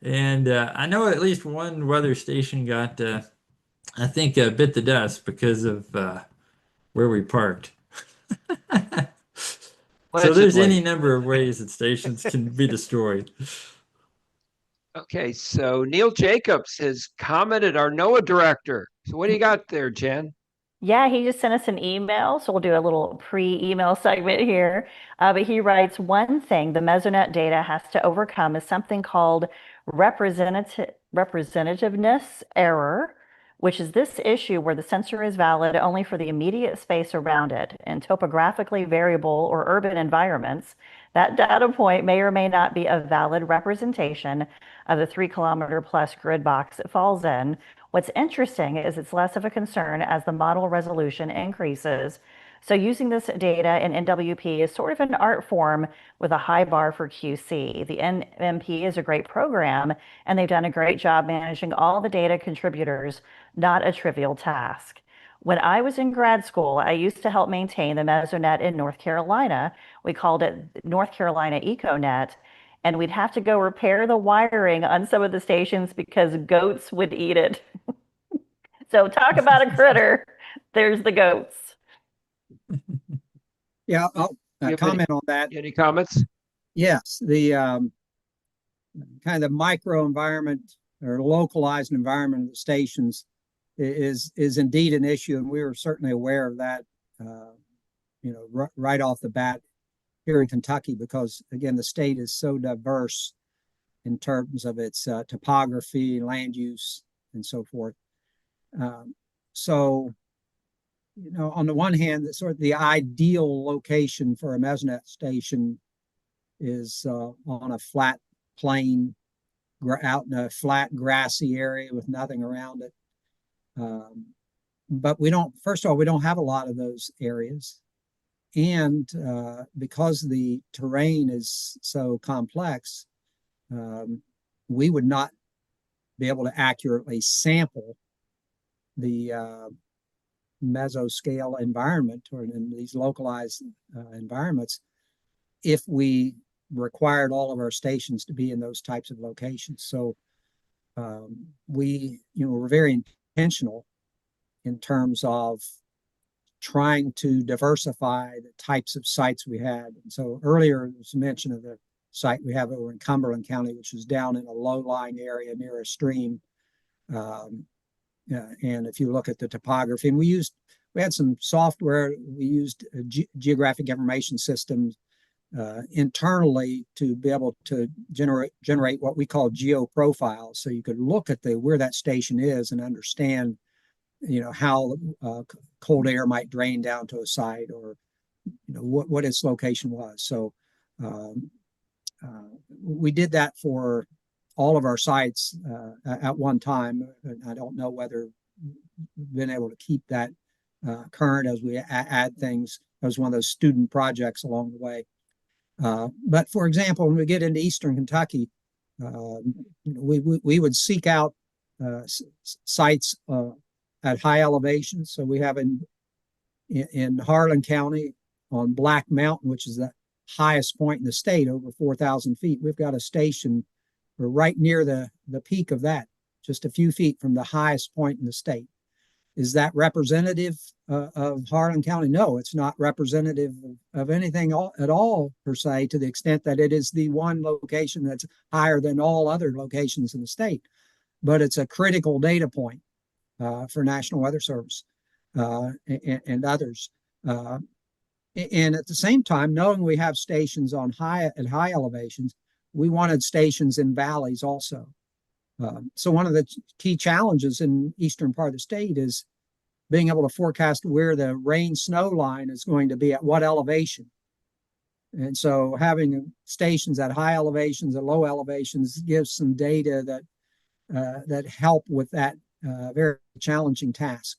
Speaker 5: And I know at least one weather station got, I think, bit the dust because of where we parked. So there's any
Speaker 3: Allegedly.
Speaker 5: number of ways that stations can be destroyed.
Speaker 3: Okay, so Neil Jacobs has commented, our NOAA director. So what do you got there, Jen?
Speaker 9: Yeah, he just sent us an email, so we'll do a little pre-email segment here. But he writes, one thing the Mesonet data has to overcome is something called representativeness error, which is this issue where the sensor is valid only for the immediate space around it. In topographically variable or urban environments, that data point may or may not be a valid representation of the 3 kilometer plus grid box it falls in. What's interesting is it's less of a concern as the model resolution increases. So using this data in NWP is sort of an art form with a high bar for QC. The NMP is a great program, and they've done a great job managing all the data contributors, not a trivial task. When I was in grad school, I used to help maintain the Mesonet in North Carolina. We called it North Carolina EcoNet, and we'd have to go repair the wiring on some of the stations because goats would eat it. So talk about a critter. There's the goats.
Speaker 4: Yeah, I'll comment on that.
Speaker 3: Any comments?
Speaker 4: Yes, the kind of micro environment or localized environment of the stations is indeed an issue, and we were certainly aware of that, right off the bat here in Kentucky, because again, the state is so diverse in terms of its topography, land use, and so forth. So, on the one hand, sort of the ideal location for a Mesonet station is on a flat plain, out in a flat grassy area with nothing around it. But first of all, we don't have a lot of those areas. And because the terrain is so complex, we would not be able to accurately sample the mesoscale environment or in these localized environments if we required all of our stations to be in those types of locations. So we're very intentional in terms of trying to diversify the types of sites we had. And so earlier there was mention of the site we have over in Cumberland County, which is down in a low-lying area near a stream. And if you look at the topography, and we had some software, we used geographic information systems internally to be able to generate what we call geo profiles. So you could look at where that station is and understand, how cold air might drain down to a site, or what its location was. So we did that for all of our sites at one time. I don't know whether we've been able to keep that current as we add things. That was one of those student projects along the way. But for example, when we get into Eastern Kentucky, we would seek out sites at high elevation. So we have in Harlan County on Black Mountain, which is that highest point in the state, over 4,000 feet. We've got a station, we're right near the peak of that, just a few feet from the highest point in the state. Is that representative of Harlan County? No, it's not representative of anything at all, per se, to the extent that it is the one location that's higher than all other locations in the state. But it's a critical data point for National Weather Service and others. And at the same time, knowing we have stations at high elevations, we wanted stations in valleys also. So one of the key challenges in eastern part of the state is being able to forecast where the rain snow line is going to be at what elevation. And so having stations at high elevations and low elevations gives some data that help with that very challenging task.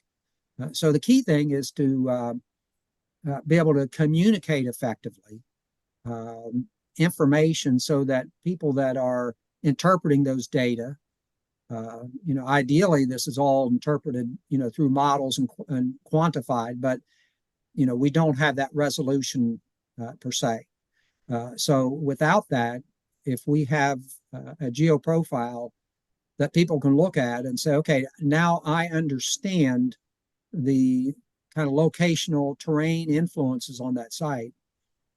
Speaker 4: So the key thing is to be able to communicate effectively information so that people that are interpreting those data, ideally this is all interpreted, through models and quantified, but, we don't have that resolution per se. So without that, if we have a geoprofile that people can look at and say, okay, now I understand the kind of locational terrain influences on that site,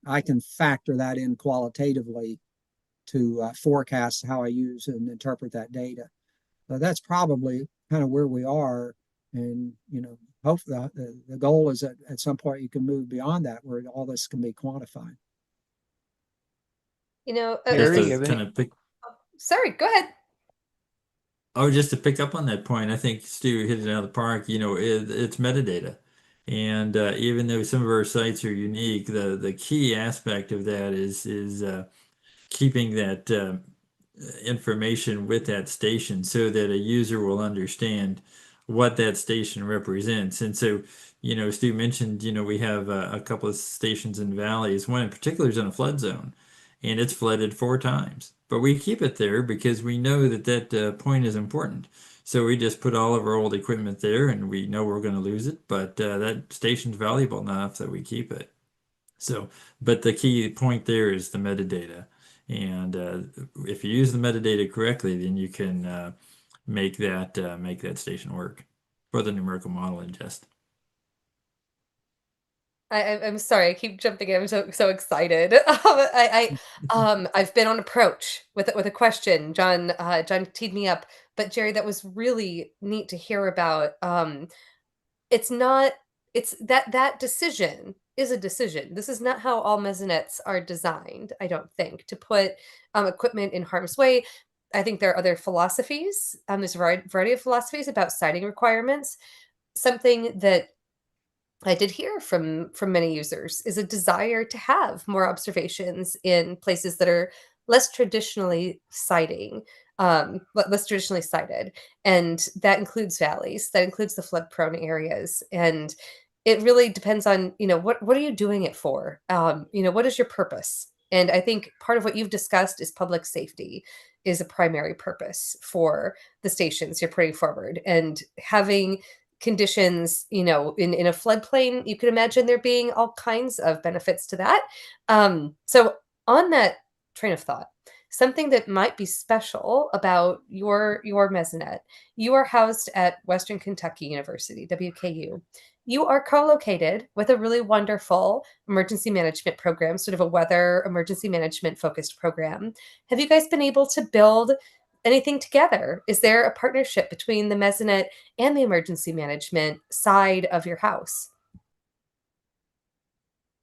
Speaker 4: I can factor that in qualitatively to forecast how I use and interpret that data. So that's probably kind of where we are. And, hopefully the goal is that at some point you can move beyond that where all this can be quantified.
Speaker 5: Just to kind of pick.
Speaker 10: Sorry, go ahead.
Speaker 5: Oh, just to pick up on that point, I think Stu hit it out of the park. It's metadata. And even though some of our sites are unique, the key aspect of that is keeping that information with that station so that a user will understand what that station represents. And so, Stu mentioned, we have a couple of stations in valleys. One in particular is in a flood zone, and it's flooded 4 times. But we keep it there because we know that point is important. So we just put all of our old equipment there, and we know we're going to lose it, but that station's valuable enough that we keep it. So, but the key point there is the metadata. And if you use the metadata correctly, then you can make that station work for the numerical model ingest.
Speaker 10: I'm sorry, I keep jumping in. I'm so excited. I've been on approach with a question. John teed me up, but Jerry, that was really neat to hear about. It's not. It's that decision is a decision. This is not how all mesonettes are designed. I don't think to put equipment in harm's way. I think there are other philosophies. There's a variety of philosophies about siting requirements. Something that I did hear from many users is a desire to have more observations in places that are less traditionally siting, less traditionally sited, and that includes valleys, that includes the flood prone areas, and it really depends on what are you doing it for? What is your purpose? And I think part of what you've discussed is public safety is a primary purpose for the stations you're putting forward, and having conditions, in a floodplain, you can imagine there being all kinds of benefits to that. So on that train of thought, something that might be special about your Mesonet, you are housed at Western Kentucky University, WKU. You are co-located with a really wonderful emergency management program, sort of a weather emergency management focused program. Have you guys been able to build anything together? Is there a partnership between the Mesonet and the emergency management side of your house?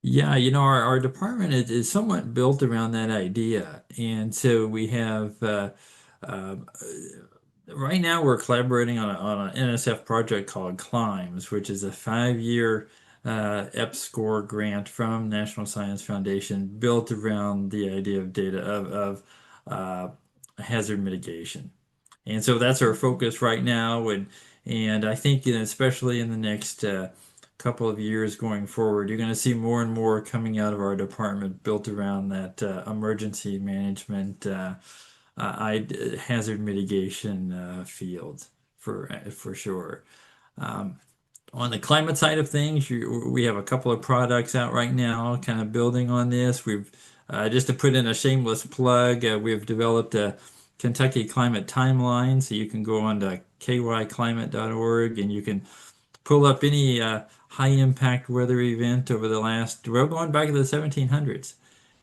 Speaker 5: Yeah, our department is somewhat built around that idea. And so we have, uh, right now we're collaborating on an NSF project called CLIMBS, which is a 5-year EPSCoR grant from National Science Foundation built around the idea of data of hazard mitigation. And so that's our focus right now. And I think, especially in the next couple of years going forward, you're going to see more and more coming out of our department built around that emergency management hazard mitigation field for sure. On the climate side of things, we have a couple of products out right now, kind of building on this. We've just to put in a shameless plug, we've developed a Kentucky climate timeline, so you can go on to kyclimate.org and you can pull up any high impact weather event over the last, we're going back to the 1700s.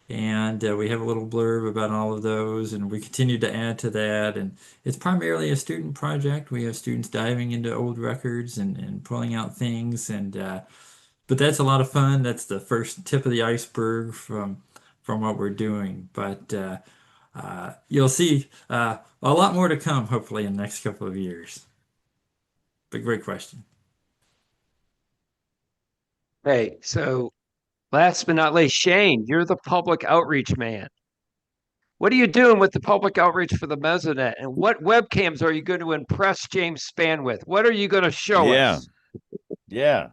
Speaker 5: And we have a little blurb about all of those, and we continue to add to that. And it's primarily a student project. We have students diving into old records and pulling out things. And but that's a lot of fun. That's the first tip of the iceberg from what we're doing. But you'll see a lot more to come, hopefully, in the next couple of years. But great question.
Speaker 11: Hey, so last but not least, Shane, you're the public outreach man. What are you doing with the public outreach for the Mesonet? And what webcams are you going to impress James Spann with? What are you going to show us?
Speaker 1: Yeah.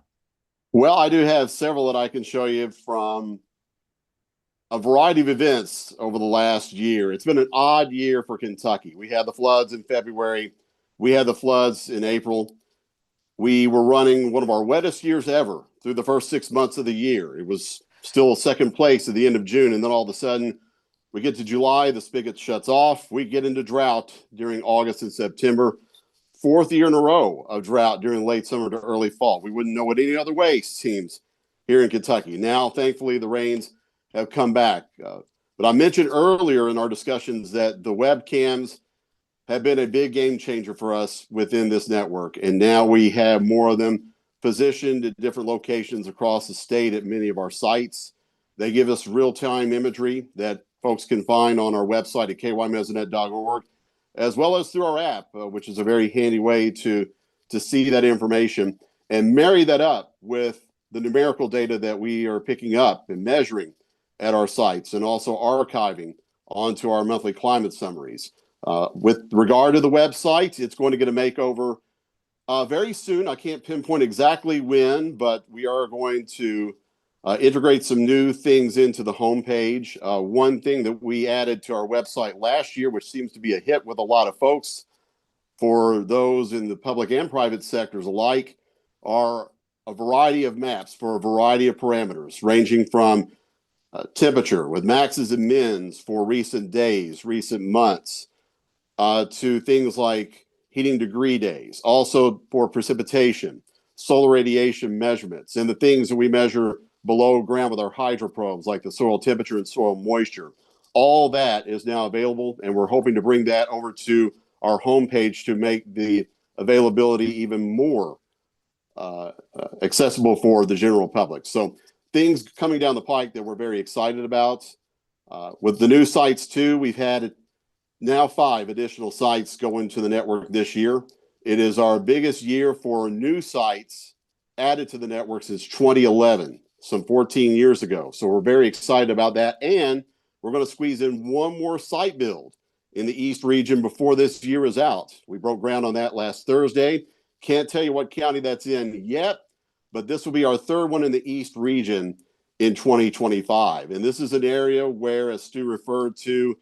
Speaker 2: Well, I do have several that I can show you from a variety of events over the last year. It's been an odd year for Kentucky. We had the floods in February. We had the floods in April. We were running one of our wettest years ever through the first 6 months of the year. It was still second place at the end of June. And then all of a sudden, we get to July, the spigot shuts off. We get into drought during August and September. Fourth year in a row of drought during late summer to early fall. We wouldn't know it any other way, seems, here in Kentucky. Now, thankfully, the rains have come back. But I mentioned earlier in our discussions that the webcams have been a big game changer for us within this network. And now we have more of them positioned at different locations across the state at many of our sites. They give us real-time imagery that folks can find on our website at kymesonet.org, as well as through our app, which is a very handy way to see that information and marry that up with the numerical data that we are picking up and measuring at our sites, and also archiving onto our monthly climate summaries. With regard to the website, it's going to get a makeover very soon. I can't pinpoint exactly when, but we are going to integrate some new things into the homepage. One thing that we added to our website last year, which seems to be a hit with a lot of folks, for those in the public and private sectors alike, are a variety of maps for a variety of parameters, ranging from temperature with maxes and mins for recent days, recent months, to things like heating degree days, also for precipitation, solar radiation measurements, and the things that we measure below ground with our hydroprobes, like the soil temperature and soil moisture. All that is now available, and we're hoping to bring that over to our homepage to make the availability even more accessible for the general public. So things coming down the pike that we're very excited about. With the new sites too, we've had now 5 additional sites go into the network this year. It is our biggest year for new sites added to the network since 2011, some 14 years ago. So we're very excited about that. And we're going to squeeze in one more site build in the East region before this year is out. We broke ground on that last Thursday. Can't tell you what county that's in yet, but this will be our 3rd one in the East region in 2025. And this is an area where, as Stu referred to,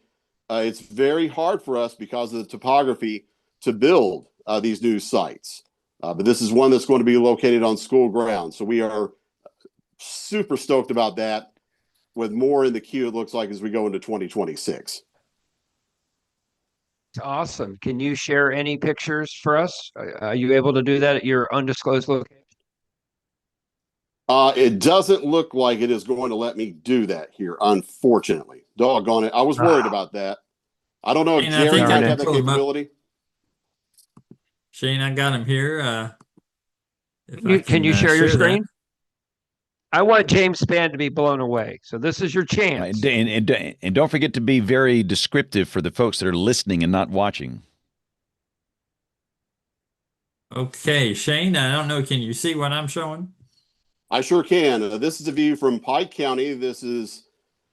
Speaker 2: it's very hard for us because of the topography to build these new sites. But this is one that's going to be located on school ground. So we are super stoked about that, with more in the queue, it looks like, as we go into 2026.
Speaker 11: Awesome. Can you share any pictures for us? Are you able to do that at your undisclosed location?
Speaker 2: It doesn't look like it is going to let me do that here, unfortunately. Doggone it. I was worried about that. I don't know if
Speaker 5: And I
Speaker 2: Jerry
Speaker 5: think
Speaker 2: might
Speaker 5: I
Speaker 2: have
Speaker 5: can
Speaker 2: that
Speaker 5: pull 'em up.
Speaker 2: capability.
Speaker 5: Shane, I got him here. If I
Speaker 11: Can you share your
Speaker 5: share that.
Speaker 11: screen? I want James Spann to be blown away. So this is your chance.
Speaker 1: And don't forget to be very descriptive for the folks that are listening and not watching.
Speaker 5: Okay, Shane, I don't know, can you see what I'm showing?
Speaker 2: I sure can. This is a view from Pike County. This is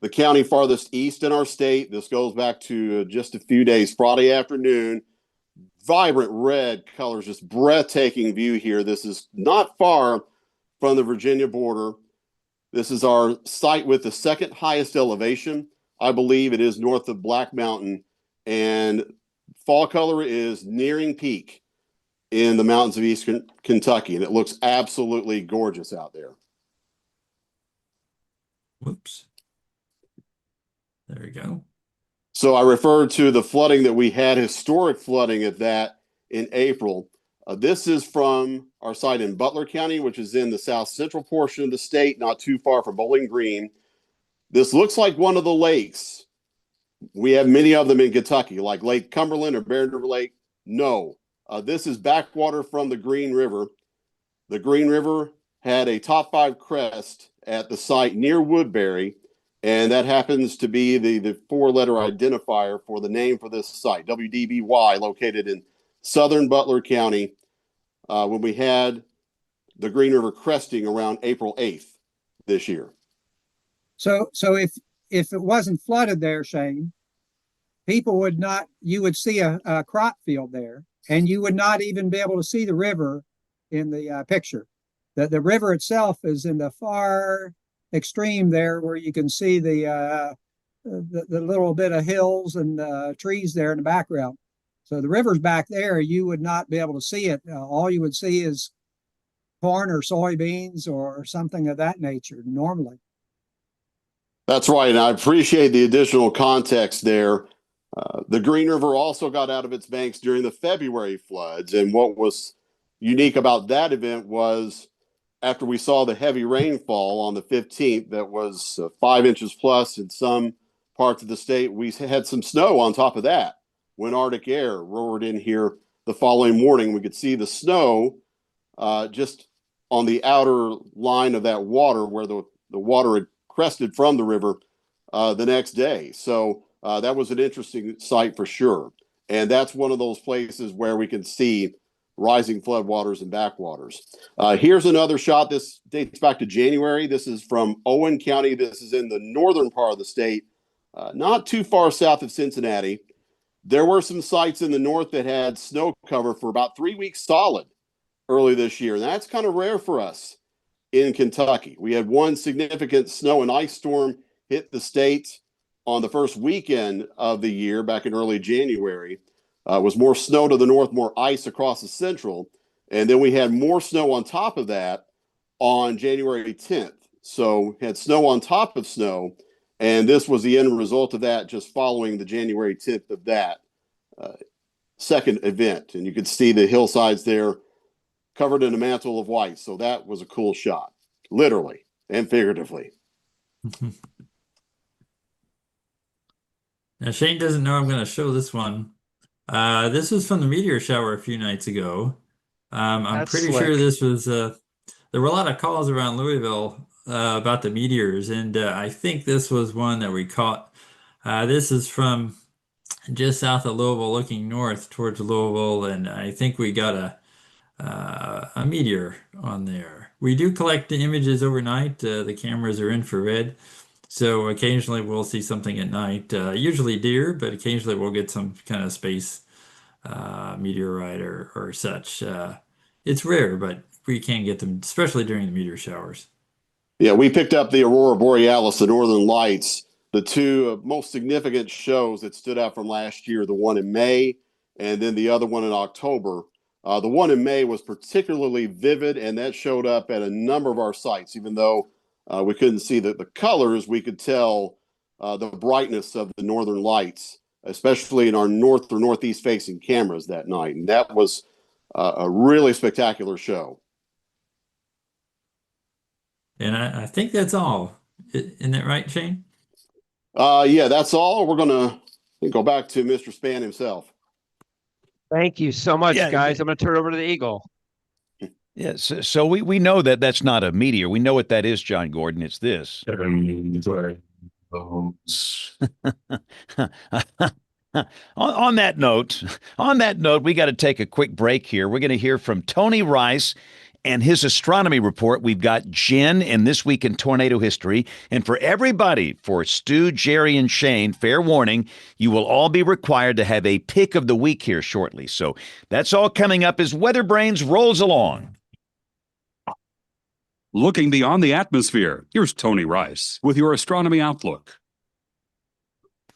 Speaker 2: the county farthest east in our state. This goes back to just a few days, Friday afternoon. Vibrant red colors, just breathtaking view here. This is not far from the Virginia border. This is our site with the 2nd highest elevation. I believe it is north of Black Mountain, and fall color is nearing peak. in the mountains of eastern Kentucky, and it looks absolutely gorgeous out there.
Speaker 5: Whoops. There we go.
Speaker 2: So I referred to the flooding that we had, historic flooding at that in April. This is from our site in Butler County, which is in the south central portion of the state, not too far from Bowling Green. This looks like one of the lakes. We have many of them in Kentucky, like Lake Cumberland or Bear River Lake. No, this is backwater from the Green River. The Green River had a top 5 crest at the site near Woodbury, and that happens to be the 4-letter identifier for the name for this site, WDBY, located in southern Butler County, when we had the Green River cresting around April 8th this year.
Speaker 4: So if it wasn't flooded there, Shane, people would not, you would see a crop field there, and you would not even be able to see the river in the picture. The river itself is in the far extreme there, where you can see the little bit of hills and trees there in the background. So the river's back there. You would not be able to see it. All you would see is corn or soybeans or something of that nature normally.
Speaker 2: That's right, and I appreciate the additional context there. The Green River also got out of its banks during the February floods, and what was unique about that event was after we saw the heavy rainfall on the 15th that was 5 inches plus in some parts of the state, we had some snow on top of that. When Arctic air roared in here the following morning, we could see the snow just on the outer line of that water where the water had crested from the river the next day. So that was an interesting sight for sure. And that's one of those places where we can see rising floodwaters and backwaters. Here's another shot. This dates back to January. This is from Owen County. This is in the northern part of the state, not too far south of Cincinnati. There were some sites in the north that had snow cover for about 3 weeks solid early this year. And that's kind of rare for us in Kentucky. We had one significant snow and ice storm hit the state on the first weekend of the year back in early January. Was more snow to the north, more ice across the central. And then we had more snow on top of that on January 10th. So had snow on top of snow. And this was the end result of that, just following the January 10th of that second event. And you could see the hillsides there covered in a mantle of white. So that was a cool shot, literally and figuratively.
Speaker 5: Now, Shane doesn't know I'm going to show this one. This was from the meteor shower a few nights ago. I'm
Speaker 11: That's
Speaker 5: pretty
Speaker 11: slick.
Speaker 5: sure this was, there were a lot of calls around Louisville about the meteors, and I think this was one that we caught. This is from just south of Louisville, looking north towards Louisville, and I think we got a meteor on there. We do collect the images overnight. The cameras are infrared, so occasionally we'll see something at night. Usually deer, but occasionally we'll get some kind of space meteorite or such. It's rare, but we can get them, especially during the meteor showers.
Speaker 2: Yeah, we picked up the Aurora Borealis, the Northern Lights, the two most significant shows that stood out from last year, the one in May and then the other one in October. The one in May was particularly vivid, and that showed up at a number of our sites. Even though we couldn't see the colors, we could tell the brightness of the Northern Lights, especially in our north or northeast facing cameras that night. And that was a really spectacular show.
Speaker 5: And I think that's all. Isn't that right, Shane?
Speaker 2: Yeah, that's all. We're going to go back to Mr. Span himself.
Speaker 11: Thank you so much,
Speaker 1: Yeah,
Speaker 11: guys. I'm going to turn it over to the Eagle.
Speaker 1: Yeah, so we know that that's not a meteor. We know what that is, John Gordon. It's this. On that note, we got to take a quick break here. We're going to hear from Tony Rice and his astronomy report. We've got Jen in This Week in Tornado History. And for everybody, for Stu, Jerry, and Shane, fair warning, you will all be required to have a pick of the week here shortly. So that's all coming up as WeatherBrains rolls along.
Speaker 12: Looking beyond the atmosphere, here's Tony Rice with your astronomy outlook.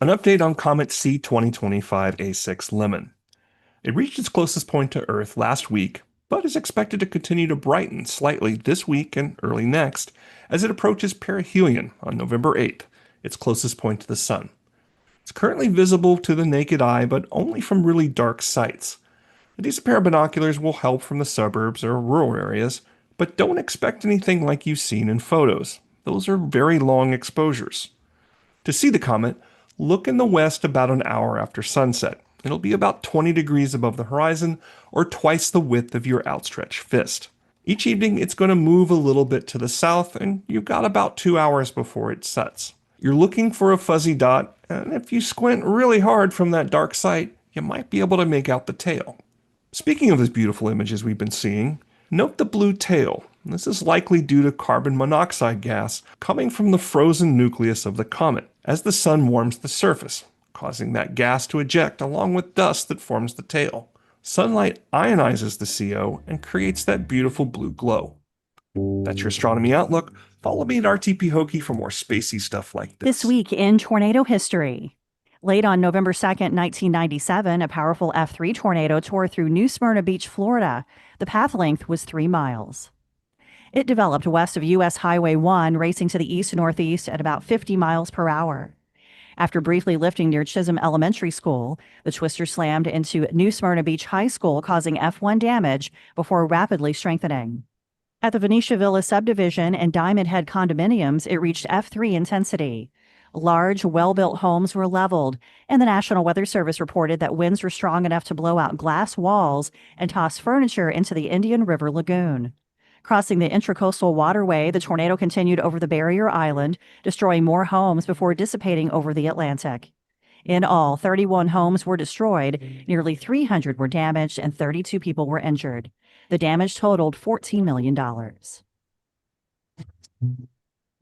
Speaker 13: An update on Comet C 2025 A6 Lemon. It reached its closest point to Earth last week, but is expected to continue to brighten slightly this week and early next as it approaches perihelion on November 8th, its closest point to the Sun. It's currently visible to the naked eye, but only from really dark sites. A decent pair of binoculars will help from the suburbs or rural areas, but don't expect anything like you've seen in photos. Those are very long exposures. To see the comet, look in the west about an hour after sunset. It'll be about 20 degrees above the horizon, or twice the width of your outstretched fist. Each evening, it's going to move a little bit to the south, and you've got about 2 hours before it sets. You're looking for a fuzzy dot, and if you squint really hard from that dark site, you might be able to make out the tail. Speaking of those beautiful images we've been seeing, note the blue tail. This is likely due to carbon monoxide gas coming from the frozen nucleus of the comet as the sun warms the surface, causing that gas to eject along with dust that forms the tail. Sunlight ionizes the CO and creates that beautiful blue glow. That's your astronomy outlook. Follow me at RTP Hokie for more spacey stuff like this.
Speaker 14: This week in tornado history. Late on November 2nd, 1997, a powerful F3 tornado tore through New Smyrna Beach, Florida. The path length was 3 miles. It developed west of U.S. Highway 1, racing to the east-northeast at about 50 miles per hour. After briefly lifting near Chisholm Elementary School, the twister slammed into New Smyrna Beach High School, causing F1 damage before rapidly strengthening. At the Venetia Villa subdivision and Diamond Head condominiums, it reached F3 intensity. Large, well-built homes were leveled, and the National Weather Service reported that winds were strong enough to blow out glass walls and toss furniture into the Indian River Lagoon. Crossing the Intracoastal Waterway, the tornado continued over the barrier island, destroying more homes before dissipating over the Atlantic. In all, 31 homes were destroyed, nearly 300 were damaged, and 32 people were injured. The damage totaled $14 million.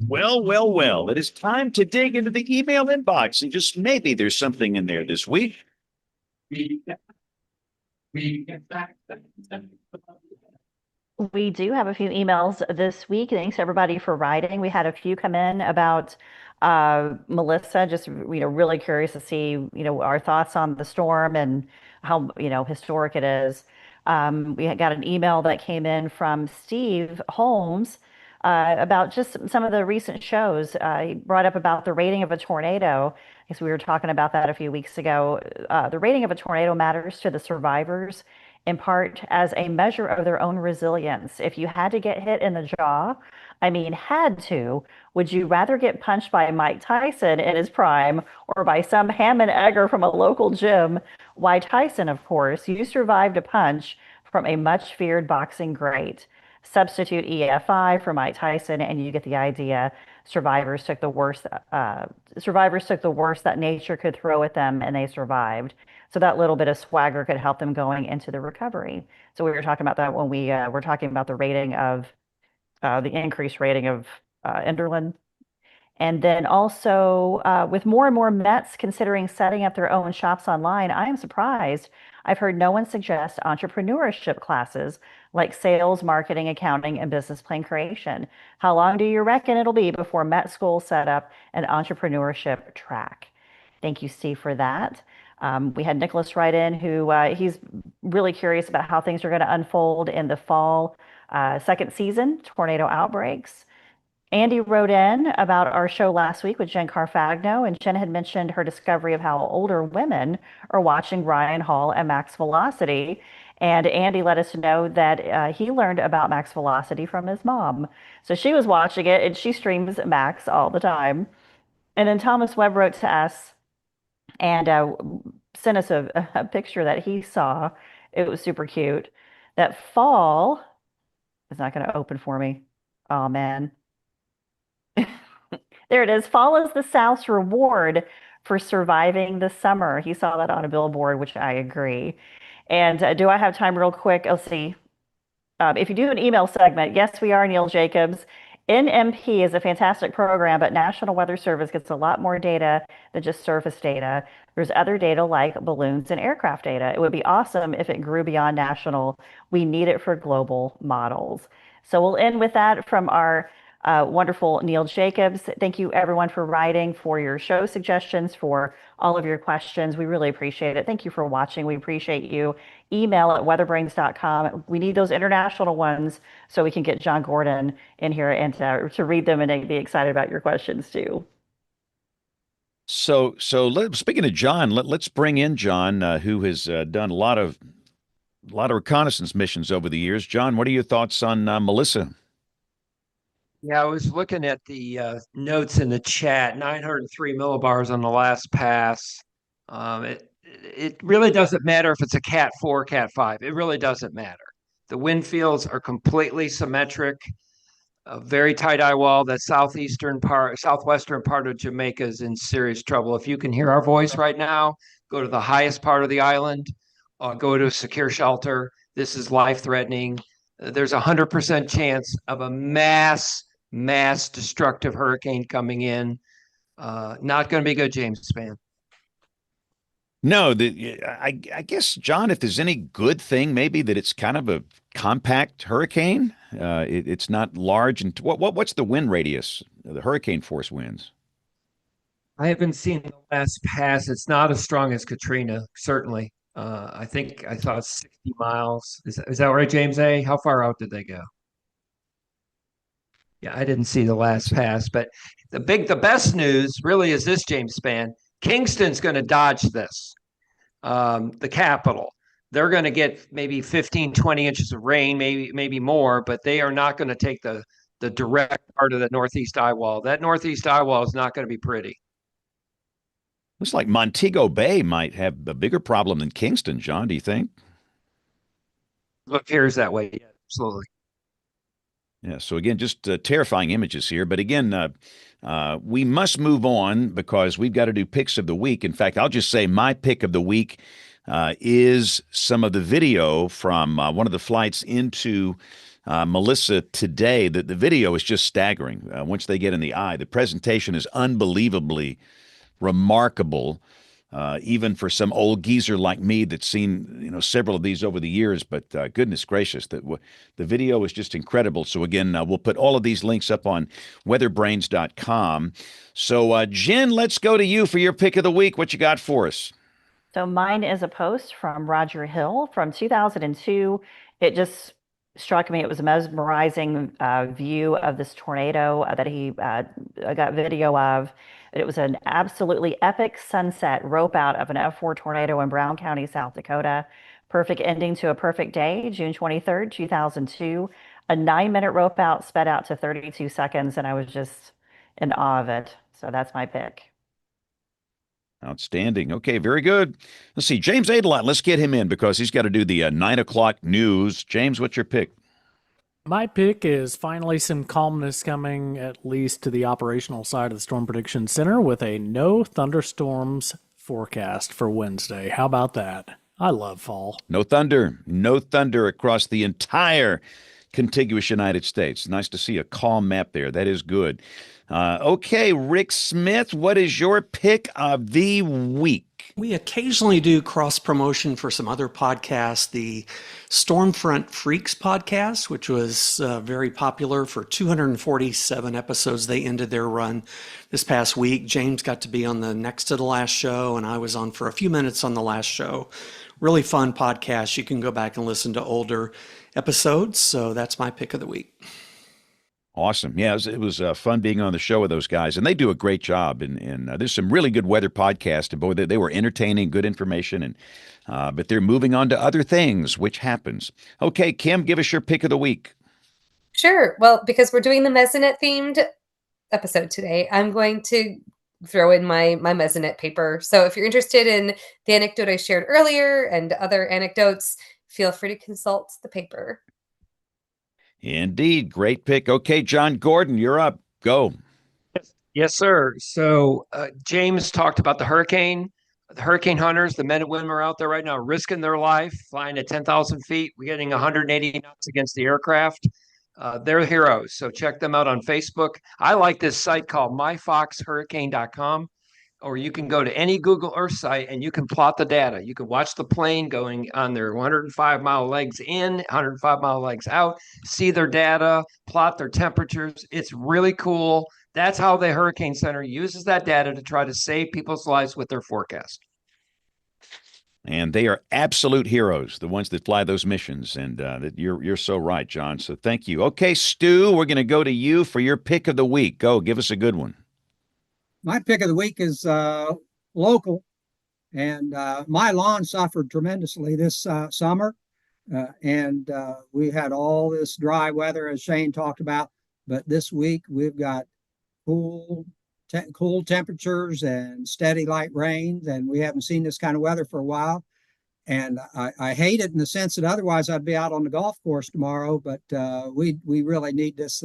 Speaker 1: Well, well, well, it is time to dig into the email inbox, and just maybe there's something in there this week.
Speaker 9: We do have a few emails this week. Thanks everybody for writing. We had a few come in about Melissa, just really curious to see our thoughts on the storm and how historic it is. We had got an email that came in from Steve Holmes about just some of the recent shows. He brought up about the rating of a tornado. I guess we were talking about that a few weeks ago. The rating of a tornado matters to the survivors in part as a measure of their own resilience. If you had to get hit in the jaw, had to, would you rather get punched by Mike Tyson in his prime or by some ham and egger from a local gym? Why Tyson, of course. You survived a punch from a much feared boxing great. Substitute EFI for Mike Tyson, and you get the idea. Survivors took the worst that nature could throw at them, and they survived. So that little bit of swagger could help them going into the recovery. So we were talking about that when we were talking about the rating of the increased rating of Enderlin. And then also with more and more Mets considering setting up their own shops online, I am surprised. I've heard no one suggest entrepreneurship classes like sales, marketing, accounting, and business plan creation. How long do you reckon it'll be before Met schools set up an entrepreneurship track? Thank you, Steve, for that. We had Nicholas write in who he's really curious about how things are going to unfold in the fall second season, tornado outbreaks. Andy wrote in about our show last week with Jen Carfagno, and Jen had mentioned her discovery of how older women are watching Ryan Hall and Max Velocity. And Andy let us know that he learned about Max Velocity from his mom. So she was watching it, and she streams Max all the time. And then Thomas Webb wrote to us and sent us a picture that he saw. It was super cute. That fall is not going to open for me. Oh, man. There it is. Fall is the South's reward for surviving the summer. He saw that on a billboard, which I agree. And do I have time real quick? Let's see. If you do an email segment, yes, we are, Neil Jacobs. NMP is a fantastic program, but National Weather Service gets a lot more data than just surface data. There's other data like balloons and aircraft data. It would be awesome if it grew beyond national. We need it for global models. So we'll end with that from our Wonderful Neil Jacobs. Thank you, everyone, for writing, for your show suggestions, for all of your questions. We really appreciate it. Thank you for watching. We appreciate you. Email at weatherbrains.com. We need those international ones so we can get John Gordon in here and to read them and be excited about your questions too.
Speaker 1: Speaking of John, let's bring in John, who has done a lot of reconnaissance missions over the years. John, what are your thoughts on Melissa?
Speaker 11: Yeah, I was looking at the notes in the chat. 903 millibars on the last pass. It really doesn't matter if it's a Cat 4, Cat 5. It really doesn't matter. The wind fields are completely symmetric. A very tight eye wall. That southwestern part of Jamaica is in serious trouble. If you can hear our voice right now, go to the highest part of the island, go to a secure shelter. This is life-threatening. There's 100% chance of a mass destructive hurricane coming in. Not going to be good, James Spann.
Speaker 1: No, I guess, John, if there's any good thing, maybe that it's kind of a compact hurricane. It's not large. And what's the wind radius? The hurricane force winds.
Speaker 11: I haven't seen the last pass. It's not as strong as Katrina, certainly. I think I saw 60 miles. Is that right, James A? How far out did they go? Yeah, I didn't see the last pass, but the best news really is this, James Spann. Kingston's going to dodge this. The capital. They're going to get maybe 15, 20 inches of rain, maybe more, but they are not going to take the direct part of the northeast eye wall. That northeast eye wall is not going to be pretty.
Speaker 1: Looks like Montego Bay might have a bigger problem than Kingston, John. Do you think?
Speaker 11: It appears that way. Yeah, absolutely.
Speaker 1: Yeah. So again, just terrifying images here. But again, we must move on because we've got to do picks of the week. In fact, I'll just say my pick of the week is some of the video from one of the flights into Melissa today. The video is just staggering. Once they get in the eye, the presentation is unbelievably remarkable. Even for some old geezer like me that's seen several of these over the years, but goodness gracious, the video is just incredible. So again, we'll put all of these links up on weatherbrains.com. So Jen, let's go to you for your pick of the week. What you got for us?
Speaker 9: So mine is a post from Roger Hill from 2002. It just struck me. It was a mesmerizing view of this tornado that he got video of. It was an absolutely epic sunset rope out of an F4 tornado in Brown County, South Dakota. Perfect ending to a perfect day, June 23rd, 2002. A 9-minute rope out sped out to 32 seconds, and I was just in awe of it. So that's my pick.
Speaker 1: Outstanding. Okay, very good. Let's see, James Adelot, let's get him in because he's got to do the 9 o'clock news. James, what's your pick?
Speaker 8: My pick is finally some calmness coming, at least to the operational side of the Storm Prediction Center, with a no thunderstorms forecast for Wednesday. How about that? I love fall.
Speaker 1: No thunder across the entire contiguous United States. Nice to see a calm map there. That is good. Okay, Rick Smith, what is your pick of the week?
Speaker 7: We occasionally do cross promotion for some other podcasts. The Stormfront Freaks podcast, which was very popular for 247 episodes. They ended their run this past week. James got to be on the next to the last show, and I was on for a few minutes on the last show. Really fun podcast. You can go back and listen to older episodes. So that's my pick of the week.
Speaker 1: Awesome. Yeah, it was fun being on the show with those guys, and they do a great job. And there's some really good weather podcasts, and boy, they were entertaining, good information, and but they're moving on to other things, which happens. Okay, Kim, give us your pick of the week.
Speaker 10: Sure. Well, because we're doing the Mesonet themed episode today, I'm going to throw in my Mesonet paper. So if you're interested in the anecdote I shared earlier and other anecdotes, feel free to consult the paper.
Speaker 1: Indeed. Great pick. Okay, John Gordon, you're up. Go.
Speaker 11: Yes, sir. So James talked about the hurricane. The hurricane hunters, the men and women are out there right now risking their life, flying at 10,000 feet. We're getting 180 knots against the aircraft. They're heroes. So check them out on Facebook. I like this site called myfoxhurricane.com. or you can go to any Google Earth site and you can plot the data. You can watch the plane going on their 105-mile legs in, 105-mile legs out, see their data, plot their temperatures. It's really cool. That's how the Hurricane Center uses that data to try to save people's lives with their forecast.
Speaker 1: And they are absolute heroes, the ones that fly those missions. And you're so right, John. So thank you. Okay, Stu, we're going to go to you for your pick of the week. Go, give us a good one.
Speaker 4: My pick of the week is local, and my lawn suffered tremendously this summer. And we had all this dry weather, as Shane talked about. But this week we've got cool temperatures and steady light rains, and we haven't seen this kind of weather for a while. And I hate it in the sense that otherwise I'd be out on the golf course tomorrow, but we really need this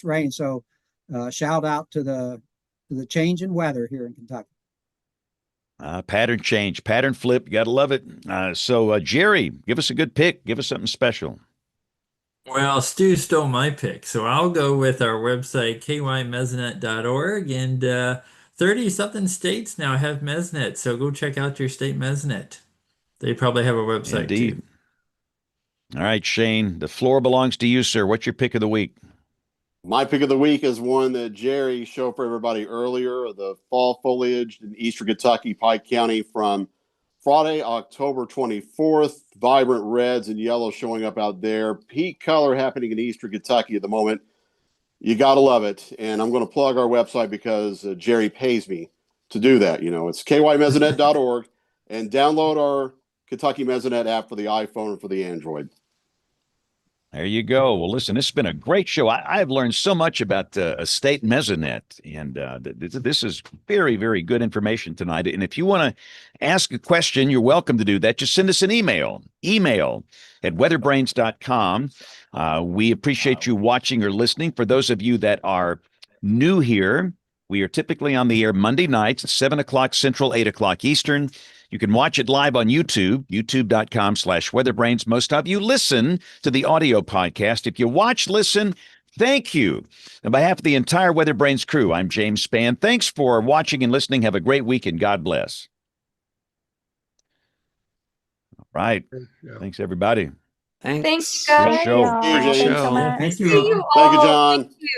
Speaker 4: rain. So shout out to the change in weather here in Kentucky.
Speaker 1: Pattern change, pattern flip. You got to love it. So Jerry, give us a good pick. Give us something special.
Speaker 5: Well, Stu stole my pick, so I'll go with our website, kymesonet.org, and 30-something states now have Mesnet, so go check out your state Mesnet. They probably have a website,
Speaker 1: Indeed.
Speaker 5: too.
Speaker 1: All right, Shane, the floor belongs to you, sir. What's your pick of the week?
Speaker 2: My pick of the week is one that Jerry showed for everybody earlier, the fall foliage in eastern Kentucky, Pike County from Friday, October 24th. Vibrant reds and yellows showing up out there. Peak color happening in eastern Kentucky at the moment. You got to love it. And I'm going to plug our website because Jerry pays me to do that. You know, it's kymesonet.org, and download our Kentucky Mesonet app for the iPhone and for the Android.
Speaker 1: There you go. Well, listen, this has been a great show. I've learned so much about estate mesonet, and this is very, very good information tonight. And if you want to ask a question, you're welcome to do that. Just send us an email at weatherbrains.com. We appreciate you watching or listening. For those of you that are new here, we are typically on the air Monday nights at 7 o'clock Central, 8 o'clock Eastern. You can watch it live on YouTube, youtube.com/weatherbrains. Most of you listen to the audio podcast. If you listen, thank you. On behalf of the entire WeatherBrains crew, I'm James Spann. Thanks for watching and listening. Have a great week, and God bless. All right. Thanks, everybody.
Speaker 10: Thanks,
Speaker 1: Good
Speaker 10: guys.
Speaker 1: show.
Speaker 9: Thank you all.
Speaker 2: Thank you,
Speaker 9: Thanks so
Speaker 2: James.
Speaker 9: much.
Speaker 5: Thank you
Speaker 10: See
Speaker 5: all.
Speaker 10: you
Speaker 2: Thank you,
Speaker 10: all.
Speaker 2: John.
Speaker 10: Thank you.